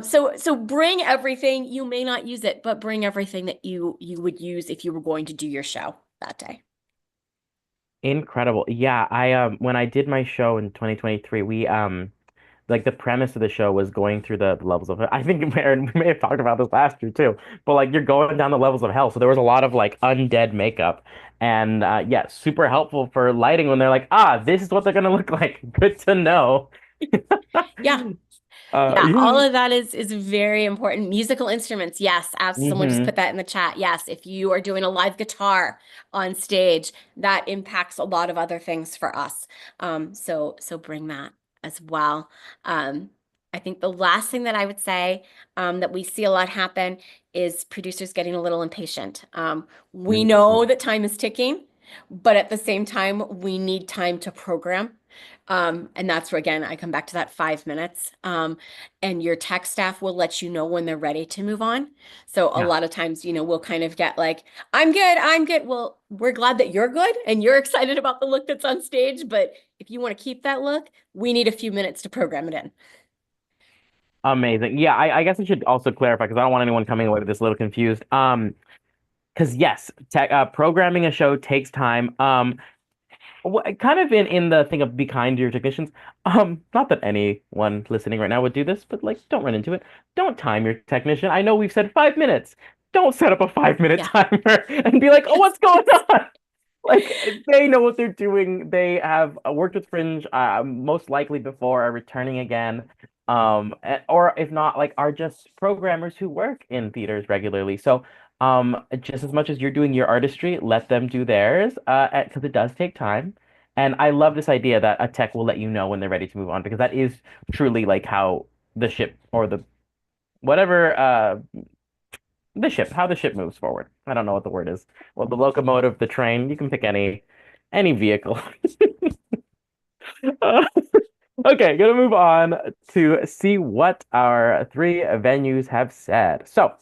So bring everything. You may not use it, but bring everything that you would use if you were going to do your show that day. Incredible. Yeah, I when I did my show in 2023, we like the premise of the show was going through the levels of I think Aaron, we may have talked about this last year too, but like you're going down the levels of hell. So there was a lot of like undead makeup and yeah, super helpful for lighting when they're like, ah, this is what they're gonna look like. Good to know. Yeah. Yeah, all Yeah. of that is very important. Musical instruments, yes. As someone just Hmm. put that in the chat. Yes, if you are doing a live guitar on stage, that impacts a lot of other things for us. So bring that as well. Um, I think the last thing that I would say that we see a lot happen is producers getting a little impatient. We know that time is ticking, but at the same time, we need time to program. And that's where, again, I come back to that 5 minutes. And your tech staff will let you know when they're ready to move on. So a Yeah. lot of times, we'll kind of get like, I'm good, I'm good. Well, we're glad that you're good and you're excited about the look that's on stage. But if you want to keep that look, we need a few minutes to program it in. Amazing. Yeah, I guess I should also clarify because I don't want anyone coming away with this a little confused. Because yes, tech programming a show takes time. Kind of in the thing of be kind to your technicians. Not that anyone listening right now would do this, but like, don't run into it. Don't time your technician. I know we've said 5 minutes. Don't set up a 5 minute Yeah. timer and be like, oh, Yes. what's going on? Like they know what they're doing. They have worked with Fringe, most likely before, are returning again. Or if not, like are just programmers who work in theaters regularly. So, just as much as you're doing your artistry, let them do theirs, because it does take time. And I love this idea that a tech will let you know when they're ready to move on, because that is truly like how the ship or the whatever how the ship moves forward. I don't know what the word is. Well, the locomotive, the train, you can pick any vehicle. Uh, okay, gonna move on to see what our three venues have said. So,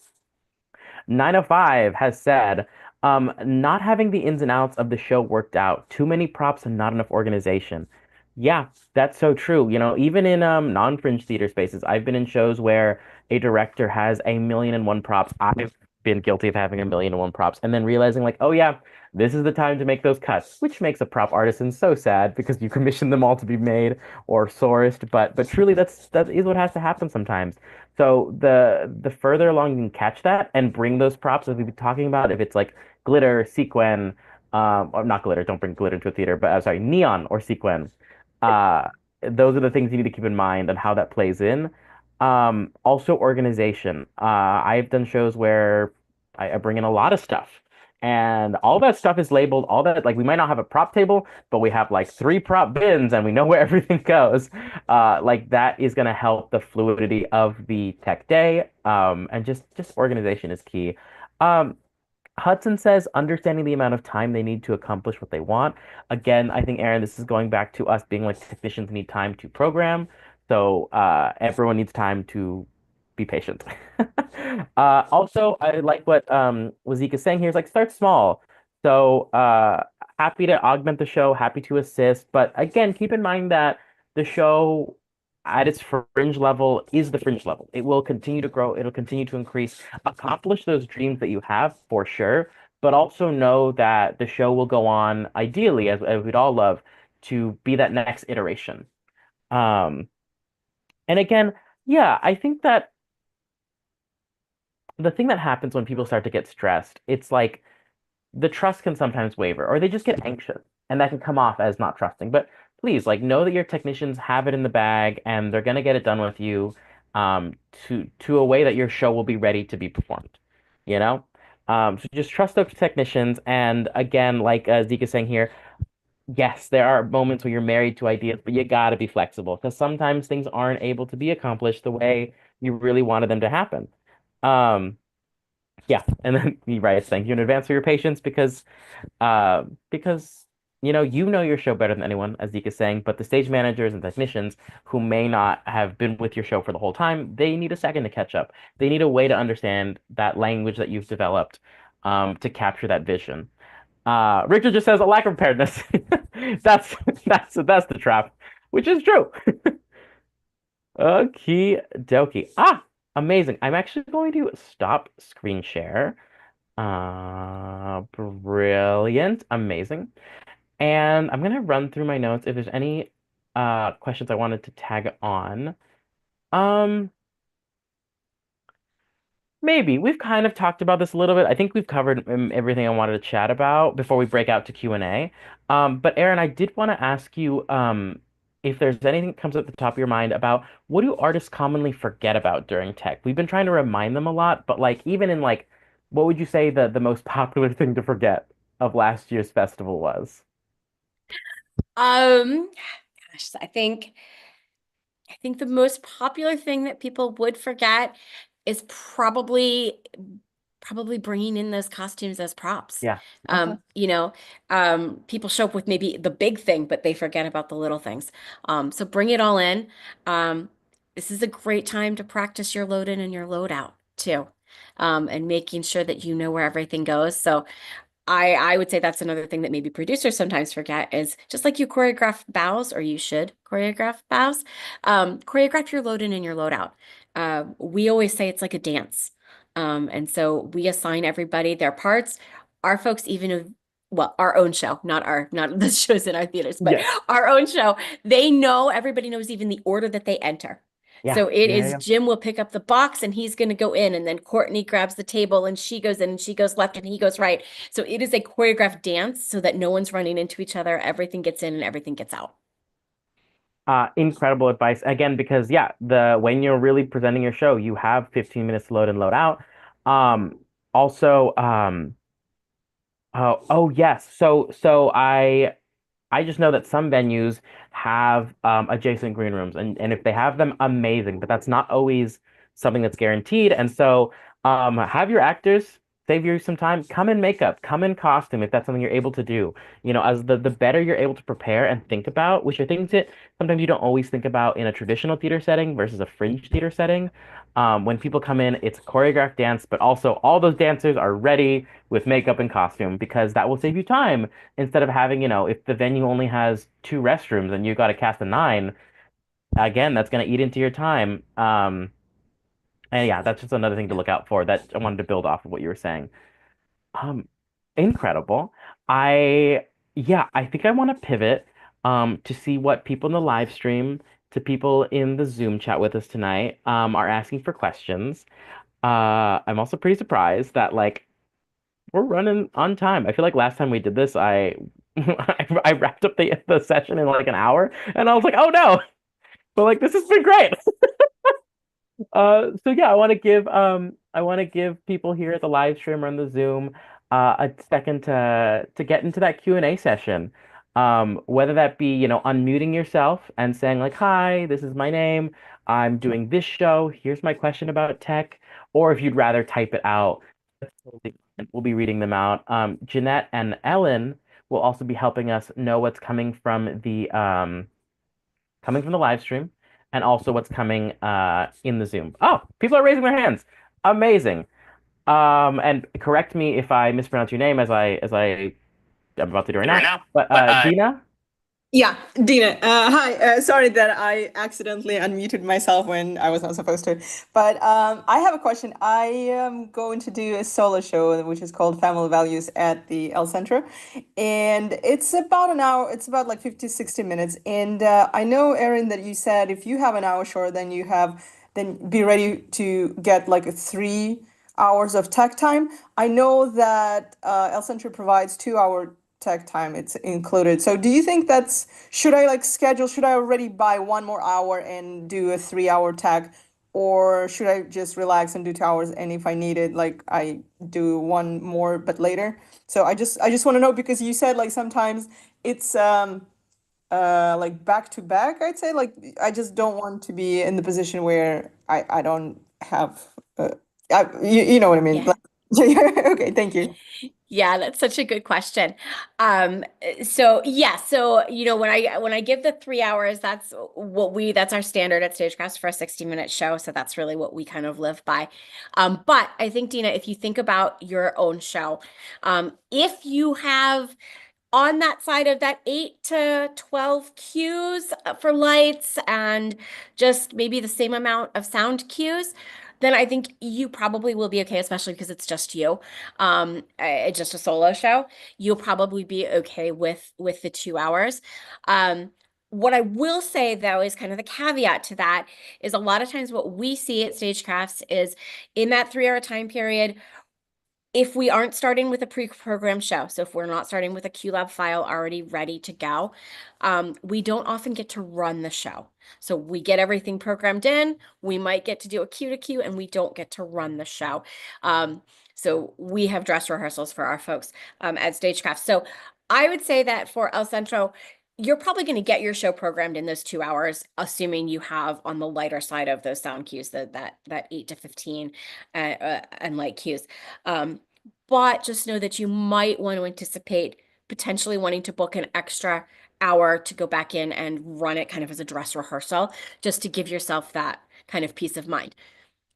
905 has said, not having the ins and outs of the show worked out, too many props and not enough organization. Yeah, that's so true. Even in non-fringe theater spaces, I've been in shows where a director has a million and one props. I've been guilty of having a million and one props and then realizing like, oh yeah, this is the time to make those cuts, which makes a prop artisan so sad because you commission them all to be made or sourced. But truly that is what has to happen sometimes. So the further along you can catch that and bring those props as we've been talking about, if it's like glitter, sequin, or not glitter, don't bring glitter to a theater, but sorry, neon or sequin. Uh, those are the things you need to keep in mind and how that plays in. Also organization. I've done shows where I bring in a lot of stuff. And all that stuff is labeled, all that, like we might not have a prop table, but we have like three prop bins and we know where everything goes. Like that is going to help the fluidity of the tech day. And just organization is key. Um, Hudson says understanding the amount of time they need to accomplish what they want. Again, I think, Aaron, this is going back to us being like technicians need time to program. So everyone needs time to be patient. Also, I like what Wazika is saying here is like start small. So happy to augment the show, happy to assist. But again, keep in mind that the show at its fringe level is the fringe level. It will continue to grow, it'll continue to increase, accomplish those dreams that you have for sure, but also know that the show will go on, ideally, as we'd all love, to be that next iteration. Um, and again, yeah, I think that the thing that happens when people start to get stressed, it's like the trust can sometimes waver or they just get anxious and that can come off as not trusting. But please, like, know that your technicians have it in the bag and they're going to get it done with you to a way that your show will be ready to be performed, you know? So just trust those technicians. And again, like Zeke is saying here, yes, there are moments where you're married to ideas, but you got to be flexible because sometimes things aren't able to be accomplished the way you really wanted them to happen. Um, yeah, and then he writes, thank you in advance for your patience because you know your show better than anyone, as Zeke is saying, but the stage managers and technicians who may not have been with your show for the whole time, they need a second to catch up. They need a way to understand that language that you've developed to capture that vision. Richard just says a lack of preparedness. That's that's the trap, which is true. Okie dokie. Amazing. I'm actually going to stop screen share. Brilliant. Amazing. And I'm gonna run through my notes if there's any questions I wanted to tag on. Um, Maybe we've kind of talked about this a little bit. I think we've covered everything I wanted to chat about before we break out to Q&A. But Aaron, I did want to ask you if there's anything that comes at the top of your mind about what do artists commonly forget about during tech? We've been trying to remind them a lot, but like even in like what would you say the most popular thing to forget of last year's festival was? Um, Gosh, I think the most popular thing that people would forget is probably bringing in those costumes as props. Yeah. Okay. People show up with maybe the big thing, but they forget about the little things. So bring it all in. Um, this is a great time to practice your load in and your load out too, and making sure that you know where everything goes. So I would say that's another thing that maybe producers sometimes forget is just like you choreograph bows, or you should choreograph bows, choreograph your load in and your load out. We always say it's like a dance. And so we assign everybody their parts. Our folks, even if, well, our own show, not the shows in our theaters, but Yes. our own show, they know, everybody knows even the order that they enter. Yeah. So it Yeah. is Yeah. Jim will pick up the box and he's going to go in, and then Courtney grabs the table and she goes in and she goes left and he goes right. So it is a choreographed dance so that no one's running into each other. Everything gets in and everything gets out. Incredible advice. Again, because yeah, the when you're really presenting your show, you have 15 minutes to load and load out. Also, oh yes. So I just know that some venues have adjacent green rooms, and if they have them, amazing. But that's not always something that's guaranteed. And so, have your actors save you some time. Come in makeup, come in costume, if that's something you're able to do. As the better you're able to prepare and think about, which are things that sometimes you don't always think about in a traditional theater setting versus a fringe theater setting. When people come in, it's a choreographed dance, but also all those dancers are ready with makeup and costume because that will save you time instead of having, if the venue only has two restrooms and you got to cast a nine, again, that's going to eat into your time. And yeah, that's just another thing to Yeah. look out for that I wanted to build off of what you were saying. Um, Incredible. I, yeah, I think I want to pivot, to see what people in the live stream, to people in the Zoom chat with us tonight, are asking for questions. I'm also pretty surprised that like we're running on time. I feel like last time we did this, I I wrapped up the session in like an hour, and I was like, oh no, but like this has been great. So yeah, I want to give people here at the live stream or on the Zoom a second to get into that Q&A session. Whether that be, unmuting yourself and saying like, "Hi, this is my name. I'm doing this show. Here's my question about tech," or if you'd rather type it out, that's totally fine. We'll be reading them out. Jeanette and Ellen will also be helping us know what's coming from the live stream and also what's coming in the Zoom. Oh, people are raising their hands. Amazing. And correct me if I mispronounce your name as I am about to do right now. But Dina? Yeah, Dina. Hi. Sorry that I accidentally unmuted myself when I was not supposed to. But I have a question. I am going to do a solo show, which is called Family Values at the El Centro. And it's about an hour. It's about like 50, 60 minutes. And I know, Erin, that you said if you have an hour short, then be ready to get like a 3 hours of tech time. I know that El Centro provides 2 hour tech time, it's included. So do you think should I like schedule, should I already buy 1 more hour and do a 3 hour tech, or should I just relax and do 2 hours, and if I need it, like I do one more but later? So I just want to know, because you said like sometimes it's like back to back, I'd say. Like I just don't want to be in the position where I don't have you know what I mean, Yeah. like okay, thank you. Yeah, that's such a good question. So yeah, so when I give the 3 hours, that's our standard at Stagecraft for a 60-minute show. So that's really what we kind of live by. But I think, Dina, if you think about your own show, if you have on that side of that 8 to 12 cues for lights and just maybe the same amount of sound cues, then I think you probably will be okay, especially because it's just you. It's just a solo show. You'll probably be okay with the 2 hours. What I will say though is kind of the caveat to that is a lot of times what we see at Stagecrafts is in that 3 hour time period, if we aren't starting with a pre-programmed show, so if we're not starting with a QLab file already ready to go, we don't often get to run the show. So we get everything programmed in, we might get to do a Q to Q, and we don't get to run the show. So we have dress rehearsals for our folks at Stagecraft. So I would say that for El Centro, you're probably going to get your show programmed in those 2 hours, assuming you have on the lighter side of those sound cues, that 8 to 15 and light cues. But just know that you might want to anticipate potentially wanting to book an extra hour to go back in and run it kind of as a dress rehearsal, just to give yourself that kind of peace of mind.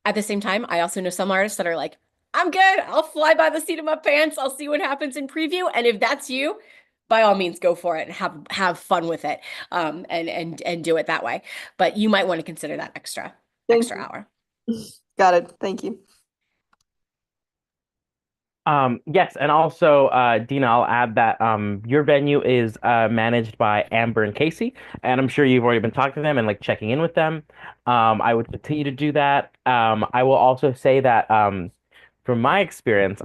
At the same time, I also know some artists that are like, I'm good. I'll fly by the seat of my pants. I'll see what happens in preview. And if that's you, by all means, go for it and have fun with it, and do it that way. But you might want to consider that Thank extra you. hour. Got it. Thank you. Yes, and also, Dina, I'll add that your venue is managed by Amber and Casey, and I'm sure you've already been talking to them and like checking in with them. I would continue to do that. I will also say that from my experience,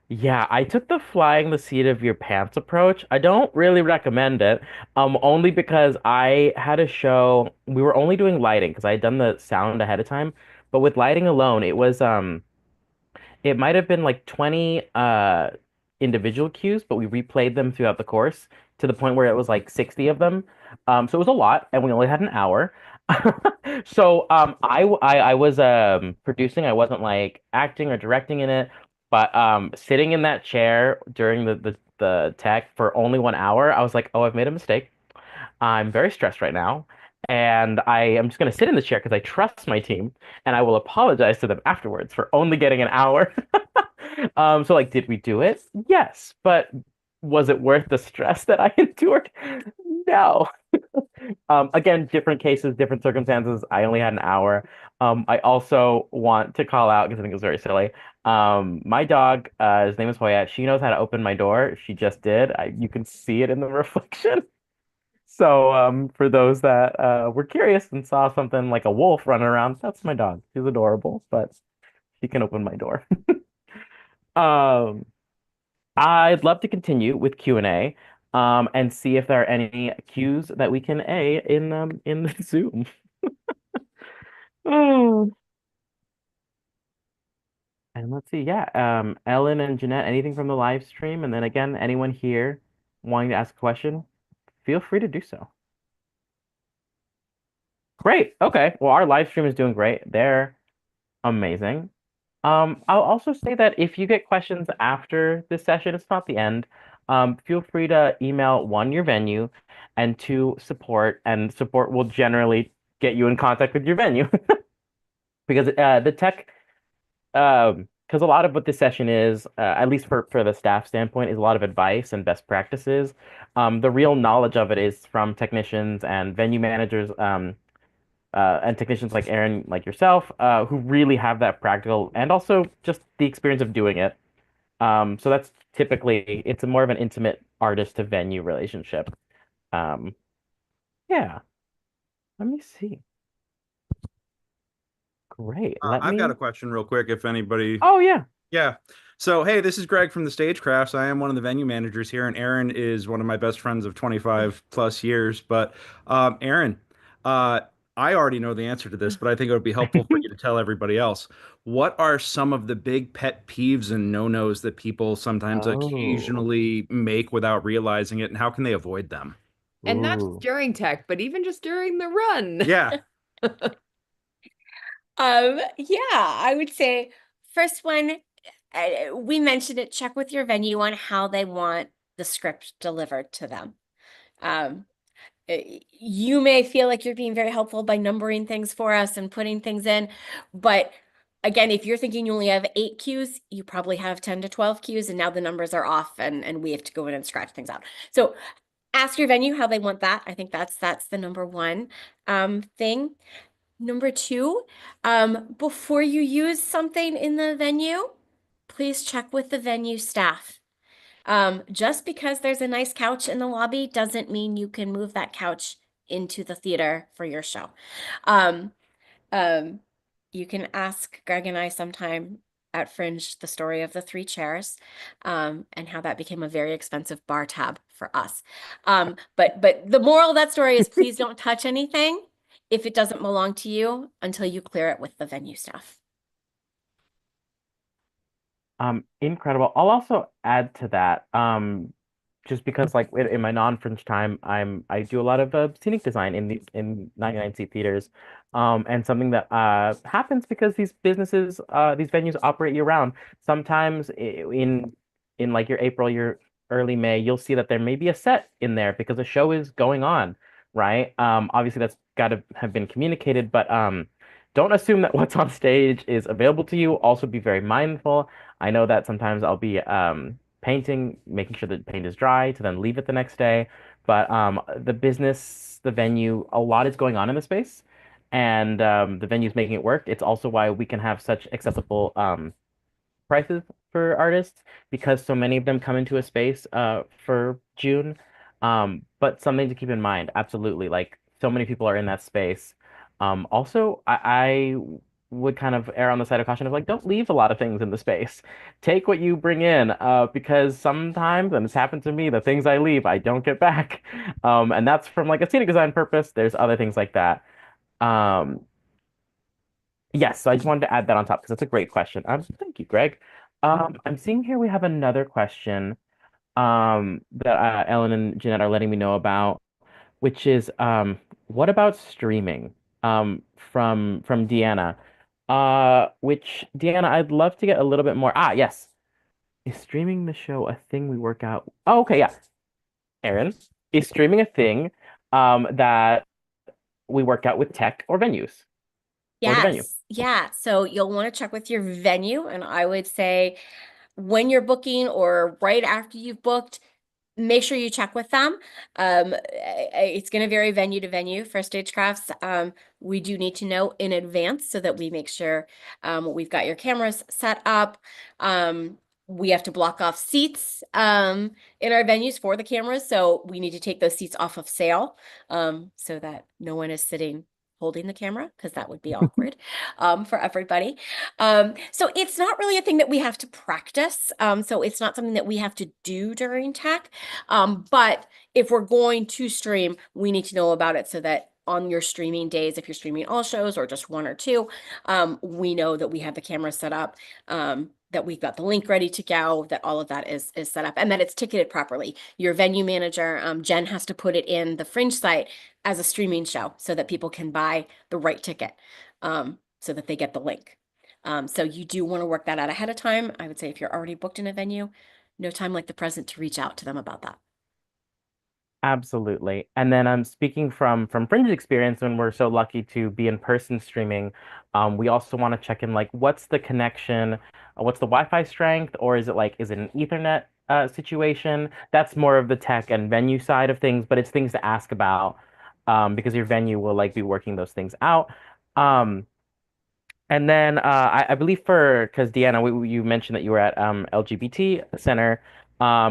yeah, I took the flying the seat of your pants approach. I don't really recommend it, only because I had a show. We were only doing lighting because I had done the sound ahead of time, but with lighting alone, it might have been like 20 individual cues, but we replayed them throughout the course to the point where it was like 60 of them. So it was a lot, and we only had an hour. So I was producing. I wasn't like acting or directing in it, but sitting in that chair during the tech for only 1 hour, I was like, oh, I've made a mistake. I'm very stressed right now, and I am just going to sit in the chair because I trust my team, and I will apologize to them afterwards for only getting an hour. So like, did we do it? Yes, but was it worth the stress that I endured? No. Again, different cases, different circumstances. I only had an hour. I also want to call out because I think it was very silly. My dog, his name is Hoya. She knows how to open my door. She just did. You can see it in the reflection. So, for those that were curious and saw something like a wolf running around, that's my dog. She's adorable, but she can open my door. Um, I'd love to continue with Q&A, and see if there are any cues that we can in the Zoom. Oh. And let's see, yeah, Ellen and Jeanette, anything from the live stream? And then again, anyone here wanting to ask a question, feel free to do so. Great. Okay. Well, our live stream is doing great. They're amazing. I'll also say that if you get questions after this session, it's not the end. Feel free to email one, your venue, and two, support, and support will generally get you in contact with your venue because the tech, because a lot of what this session is, at least for the staff standpoint, is a lot of advice and best practices. The real knowledge of it is from technicians and venue managers, and technicians like Aaron, like yourself, who really have that practical and also just the experience of doing it. So that's typically it's a more of an intimate artist to venue relationship. Um, yeah, let me see. Great. Let I've got me. a question real quick if anybody. Oh yeah. Yeah. So, hey, this is Greg from the Stagecrafts. I am one of the venue managers here, and Aaron is one of my best friends of 25 plus years. But, Aaron, uh, I already know the answer to this, but I think it would be helpful for you to tell everybody else. What are some of the big pet peeves and no-nos that people sometimes Oh. occasionally make without realizing it, and how can they avoid them? And not just Ooh. during tech, but even just during the run. Yeah. Yeah, I would say first one, we mentioned it, check with your venue on how they want the script delivered to them. Um, you may feel like you're being very helpful by numbering things for us and putting things in, but again, if you're thinking you only have 8 cues, you probably have 10 to 12 cues, and now the numbers are off and we have to go in and scratch things out. So ask your venue how they want that. I think that's the number one thing. Number two, before you use something in the venue, please check with the venue staff. Just because there's a nice couch in the lobby doesn't mean you can move that couch into the theater for your show. Um, um, you can ask Greg and I sometime at Fringe the story of the 3 chairs, and how that became a very expensive bar tab for us. But the moral of that story is please don't touch anything if it doesn't belong to you until you clear it with the venue staff. Incredible. I'll also add to that, just because like in my non-fringe time, I do a lot of scenic design in 99 seat theaters, and something that happens because these venues operate year round. Sometimes in like your April, your early May, you'll see that there may be a set in there because a show is going on, right? Obviously that's got to have been communicated, but don't assume that what's on stage is available to you. Also be very mindful. I know that sometimes I'll be painting, making sure the paint is dry to then leave it the next day. But the business, the venue, a lot is going on in the space, and the venue's making it work. It's also why we can have such accessible prices for artists because so many of them come into a space for June. But something to keep in mind, absolutely, like so many people are in that space. Also, I would kind of err on the side of caution of like, don't leave a lot of things in the space. Take what you bring in, because sometimes, and it's happened to me, the things I leave, I don't get back. And that's from like a scenic design purpose. There's other things like that. Um, Yes, so I just wanted to add that on top because that's a great question. Thank you, Greg. I'm seeing here we have another question that Ellen and Jeanette are letting me know about, which is what about streaming? From Deanna. Which Deanna, I'd love to get a little bit more. Yes. Is streaming the show a thing we work out? Oh, okay, yeah. Aaron, is streaming a thing that we work out with tech or venues or the venue? Yes, yeah. So you'll want to check with your venue, and I would say when you're booking or right after you've booked, make sure you check with them. It's going to vary venue to venue for stagecrafts. We do need to know in advance so that we make sure we've got your cameras set up. We have to block off seats in our venues for the cameras, so we need to take those seats off of sale so that no one is sitting holding the camera because that would be awkward for everybody. So it's not really a thing that we have to practice. So it's not something that we have to do during tech. But if we're going to stream, we need to know about it so that on your streaming days, if you're streaming all shows or just one or two, we know that we have the camera set up, that we've got the link ready to go, that all of that is set up, and that it's ticketed properly. Your venue manager, Jen, has to put it in the Fringe site as a streaming show so that people can buy the right ticket, so that they get the link. So you do want to work that out ahead of time. I would say if you're already booked in a venue, no time like the present to reach out to them about that. Absolutely. And then I'm speaking from Fringe's experience when we're so lucky to be in person streaming. We also want to check in like what's the connection, what's the Wi-Fi strength, or is it an Ethernet situation? That's more of the tech and venue side of things, but it's things to ask about because your venue will like be working those things out. Um, and then I believe because Deanna, you mentioned that you were at LGBT Center.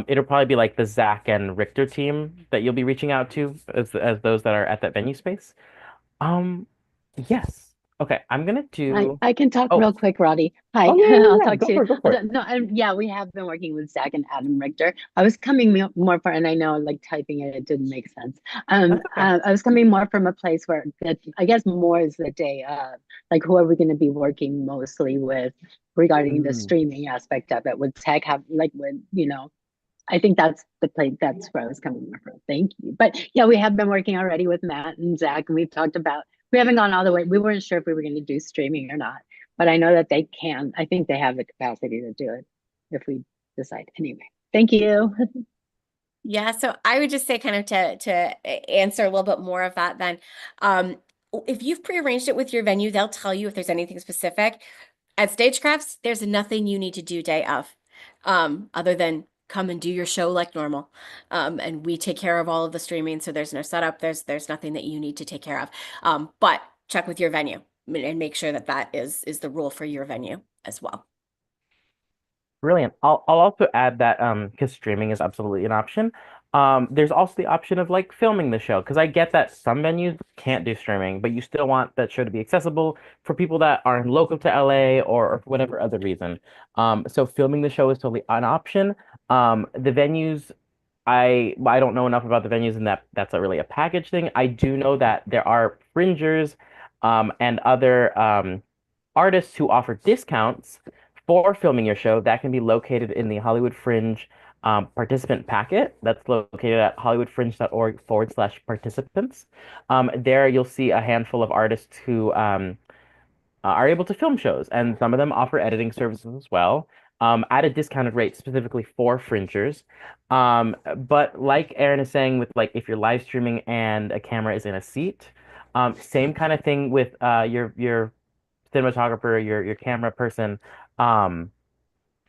It'll probably be like the Zach and Richter team that you'll be reaching out to as those that are at that venue space. Um, yes. Okay, I'm gonna I, do. I can talk Oh, real quick, Roddy. Hi, oh yeah, yeah, I'll yeah. talk Go to you. for it, go for it. No, yeah, we have been working with Zach and Adam Richter. I was coming more for, and I know like typing it, it didn't make sense. That's okay. I was coming more from a place where that I guess more is the day of, like who are we going to be working mostly with regarding the Mm, streaming aspect of it? Would tech have like I think that's the place. That's where I was coming from. Thank you. But yeah, we have been working already with Matt and Zach, and we've talked about. We haven't gone all the way. We weren't sure if we were going to do streaming or not, but I know that they can. I think they have the capacity to do it if we decide. Anyway, thank you. Yeah, so I would just say kind of to answer a little bit more of that then. If you've prearranged it with your venue, they'll tell you if there's anything specific. At Stagecrafts, there's nothing you need to do day of, other than come and do your show like normal. And we take care of all of the streaming, so there's no setup, there's nothing that you need to take care of. But check with your venue and make sure that that is the rule for your venue as well. brilliant. I'll also add that because streaming is absolutely an option. There's also the option of like filming the show because I get that some venues can't do streaming, but you still want that show to be accessible for people that aren't local to LA or for whatever other reason. So filming the show is totally an option. The venues, I don't know enough about the venues and that's a really a package thing. I do know that there are fringers and other artists who offer discounts for filming your show that can be located in the Hollywood Fringe participant packet. That's located at hollywoodfringe.org/participants. There you'll see a handful of artists who are able to film shows, and some of them offer editing services as well. At a discounted rate specifically for fringers. But like Aaron is saying, with like if you're live streaming and a camera is in a seat, same kind of thing with your cinematographer, your camera person,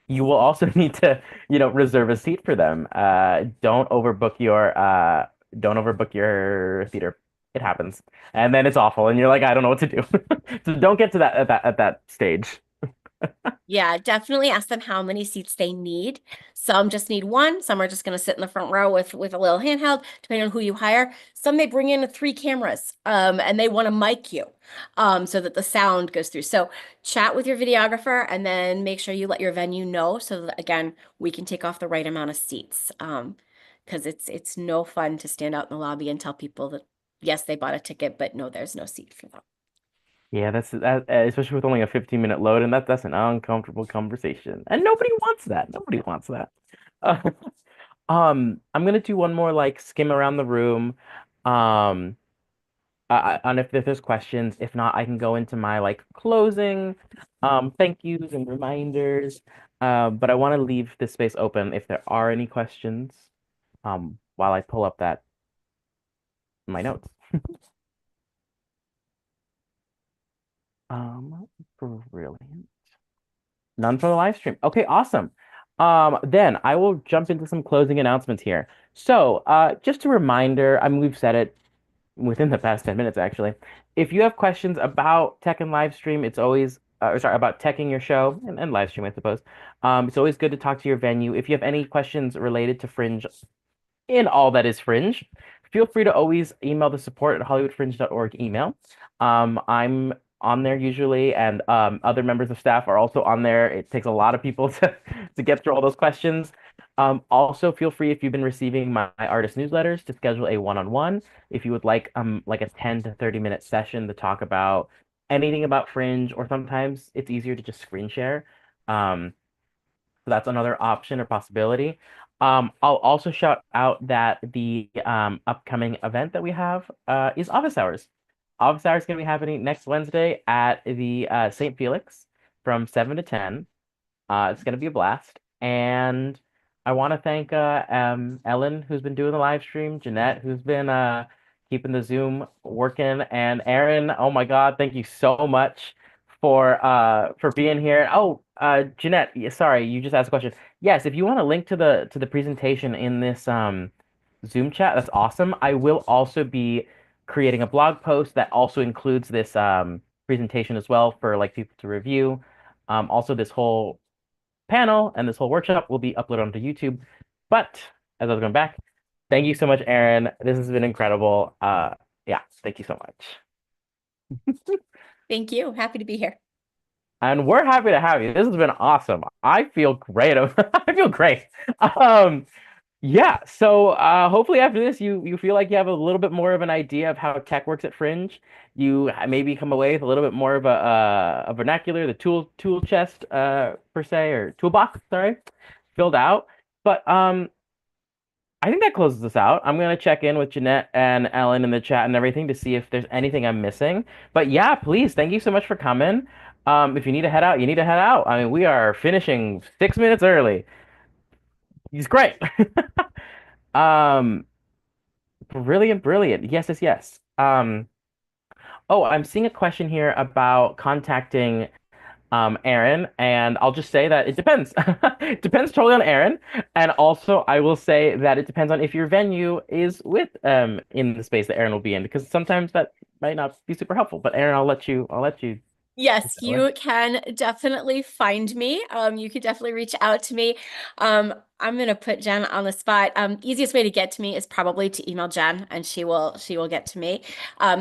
you will also need to, reserve a seat for them. Don't overbook your theater. It happens. And then it's awful and you're like, I don't know what to do. So don't get to that at that stage. Yeah, definitely ask them how many seats they need. Some just need one. Some are just going to sit in the front row with a little handheld, depending on who you hire. Some they bring in 3 cameras, and they want to mic you, so that the sound goes through. So chat with your videographer, and then make sure you let your venue know so that again we can take off the right amount of seats. Because it's no fun to stand out in the lobby and tell people that yes, they bought a ticket, but no, there's no seat for them. Yeah, especially with only a 15-minute load, and that's an uncomfortable conversation. And nobody wants that. Nobody wants that. Uh, I'm gonna do one more like skim around the room. Um, on if there's questions. If not, I can go into my like closing thank yous and reminders. But I want to leave this space open if there are any questions while I pull up that my notes. Um, Brilliant. None for the live stream. Okay, awesome. Then I will jump into some closing announcements here. So, just a reminder, I mean, we've said it within the past 10 minutes, actually. If you have questions about tech and live stream, it's always, or sorry, about teching your show and live stream, I suppose. It's always good to talk to your venue. If you have any questions related to Fringe in all that is Fringe, feel free to always email the support at hollywoodfringe.org email. I'm on there usually, and other members of staff are also on there. It takes a lot of people to get through all those questions. Also, feel free if you've been receiving my artist newsletters to schedule a one-on-one if you would like a 10 to 30 minute session to talk about anything about Fringe, or sometimes it's easier to just screen share. Um, so that's another option or possibility. I'll also shout out that the upcoming event that we have is Office Hours. Office Hours is going to be happening next Wednesday at the St. Felix from 7 to 10. It's going to be a blast. And I want to thank Ellen, who's been doing the live stream, Jeanette, who's been keeping the Zoom working, and Aaron, oh my God, thank you so much for being here. Oh, Jeanette, sorry, you just asked a question. Yes, if you want to link to the presentation in this Zoom chat, that's awesome. I will also be creating a blog post that also includes this presentation as well for like people to review. Also, this whole panel and this whole workshop will be uploaded onto YouTube. But as I was going back, thank you so much, Aaron. This has been incredible. Yeah, thank you so much. Thank you. Happy to be here. And we're happy to have you. This has been awesome. I feel great. I feel great. Um, yeah, so hopefully after this you feel like you have a little bit more of an idea of how tech works at Fringe. You maybe come away with a little bit more of a vernacular, the tool chest per se, or toolbox, sorry, filled out. But I think that closes us out. I'm gonna check in with Jeanette and Ellen in the chat and everything to see if there's anything I'm missing. But yeah, please, thank you so much for coming. If you need to head out, you need to head out. I mean, we are finishing 6 minutes early. He's great. Um, brilliant, brilliant. Yes, yes, yes. Oh, I'm seeing a question here about contacting Aaron, and I'll just say that it depends. It depends totally on Aaron, and also I will say that it depends on if your venue is with in the space that Aaron will be in, because sometimes that might not be super helpful. But Aaron, I'll let you. Yes, Tell her. you can definitely find me. You could definitely reach out to me. I'm gonna put Jen on the spot. Easiest way to get to me is probably to email Jen, and she will get to me.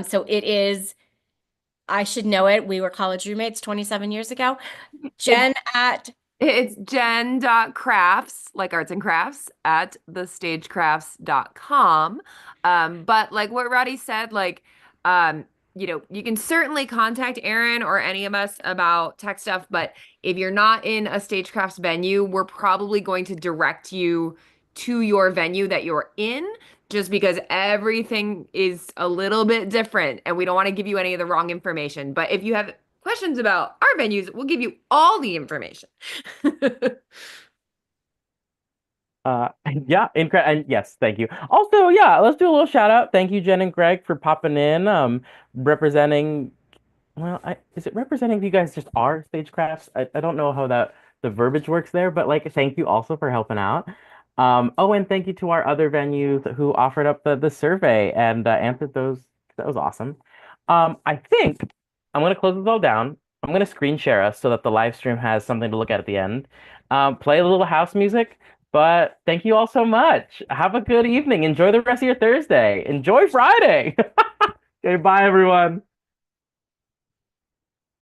So it is, I should know it. We were college roommates 27 years ago. Jen at It's jen.crafts, like arts and crafts, at thestagecrafts.com. But like what Roddy said, you can certainly contact Aaron or any of us about tech stuff, but if you're not in a Stagecrafts venue, we're probably going to direct you to your venue that you're in, just because everything is a little bit different and we don't want to give you any of the wrong information. But if you have questions about our venues, we'll give you all the information. Uh, yeah, and yes, thank you. Also, yeah, let's do a little shout out. Thank you, Jen and Greg, for popping in, representing. Well, is it representing you guys just are stagecrafts? I don't know how the verbiage works there, but like, thank you also for helping out. Oh, and thank you to our other venues who offered up the survey and answered those. That was awesome. I think I'm gonna close this all down. I'm gonna screen share us so that the live stream has something to look at the end. Play a little house music, but thank you all so much. Have a good evening. Enjoy the rest of your Thursday. Enjoy Friday. Okay, bye everyone.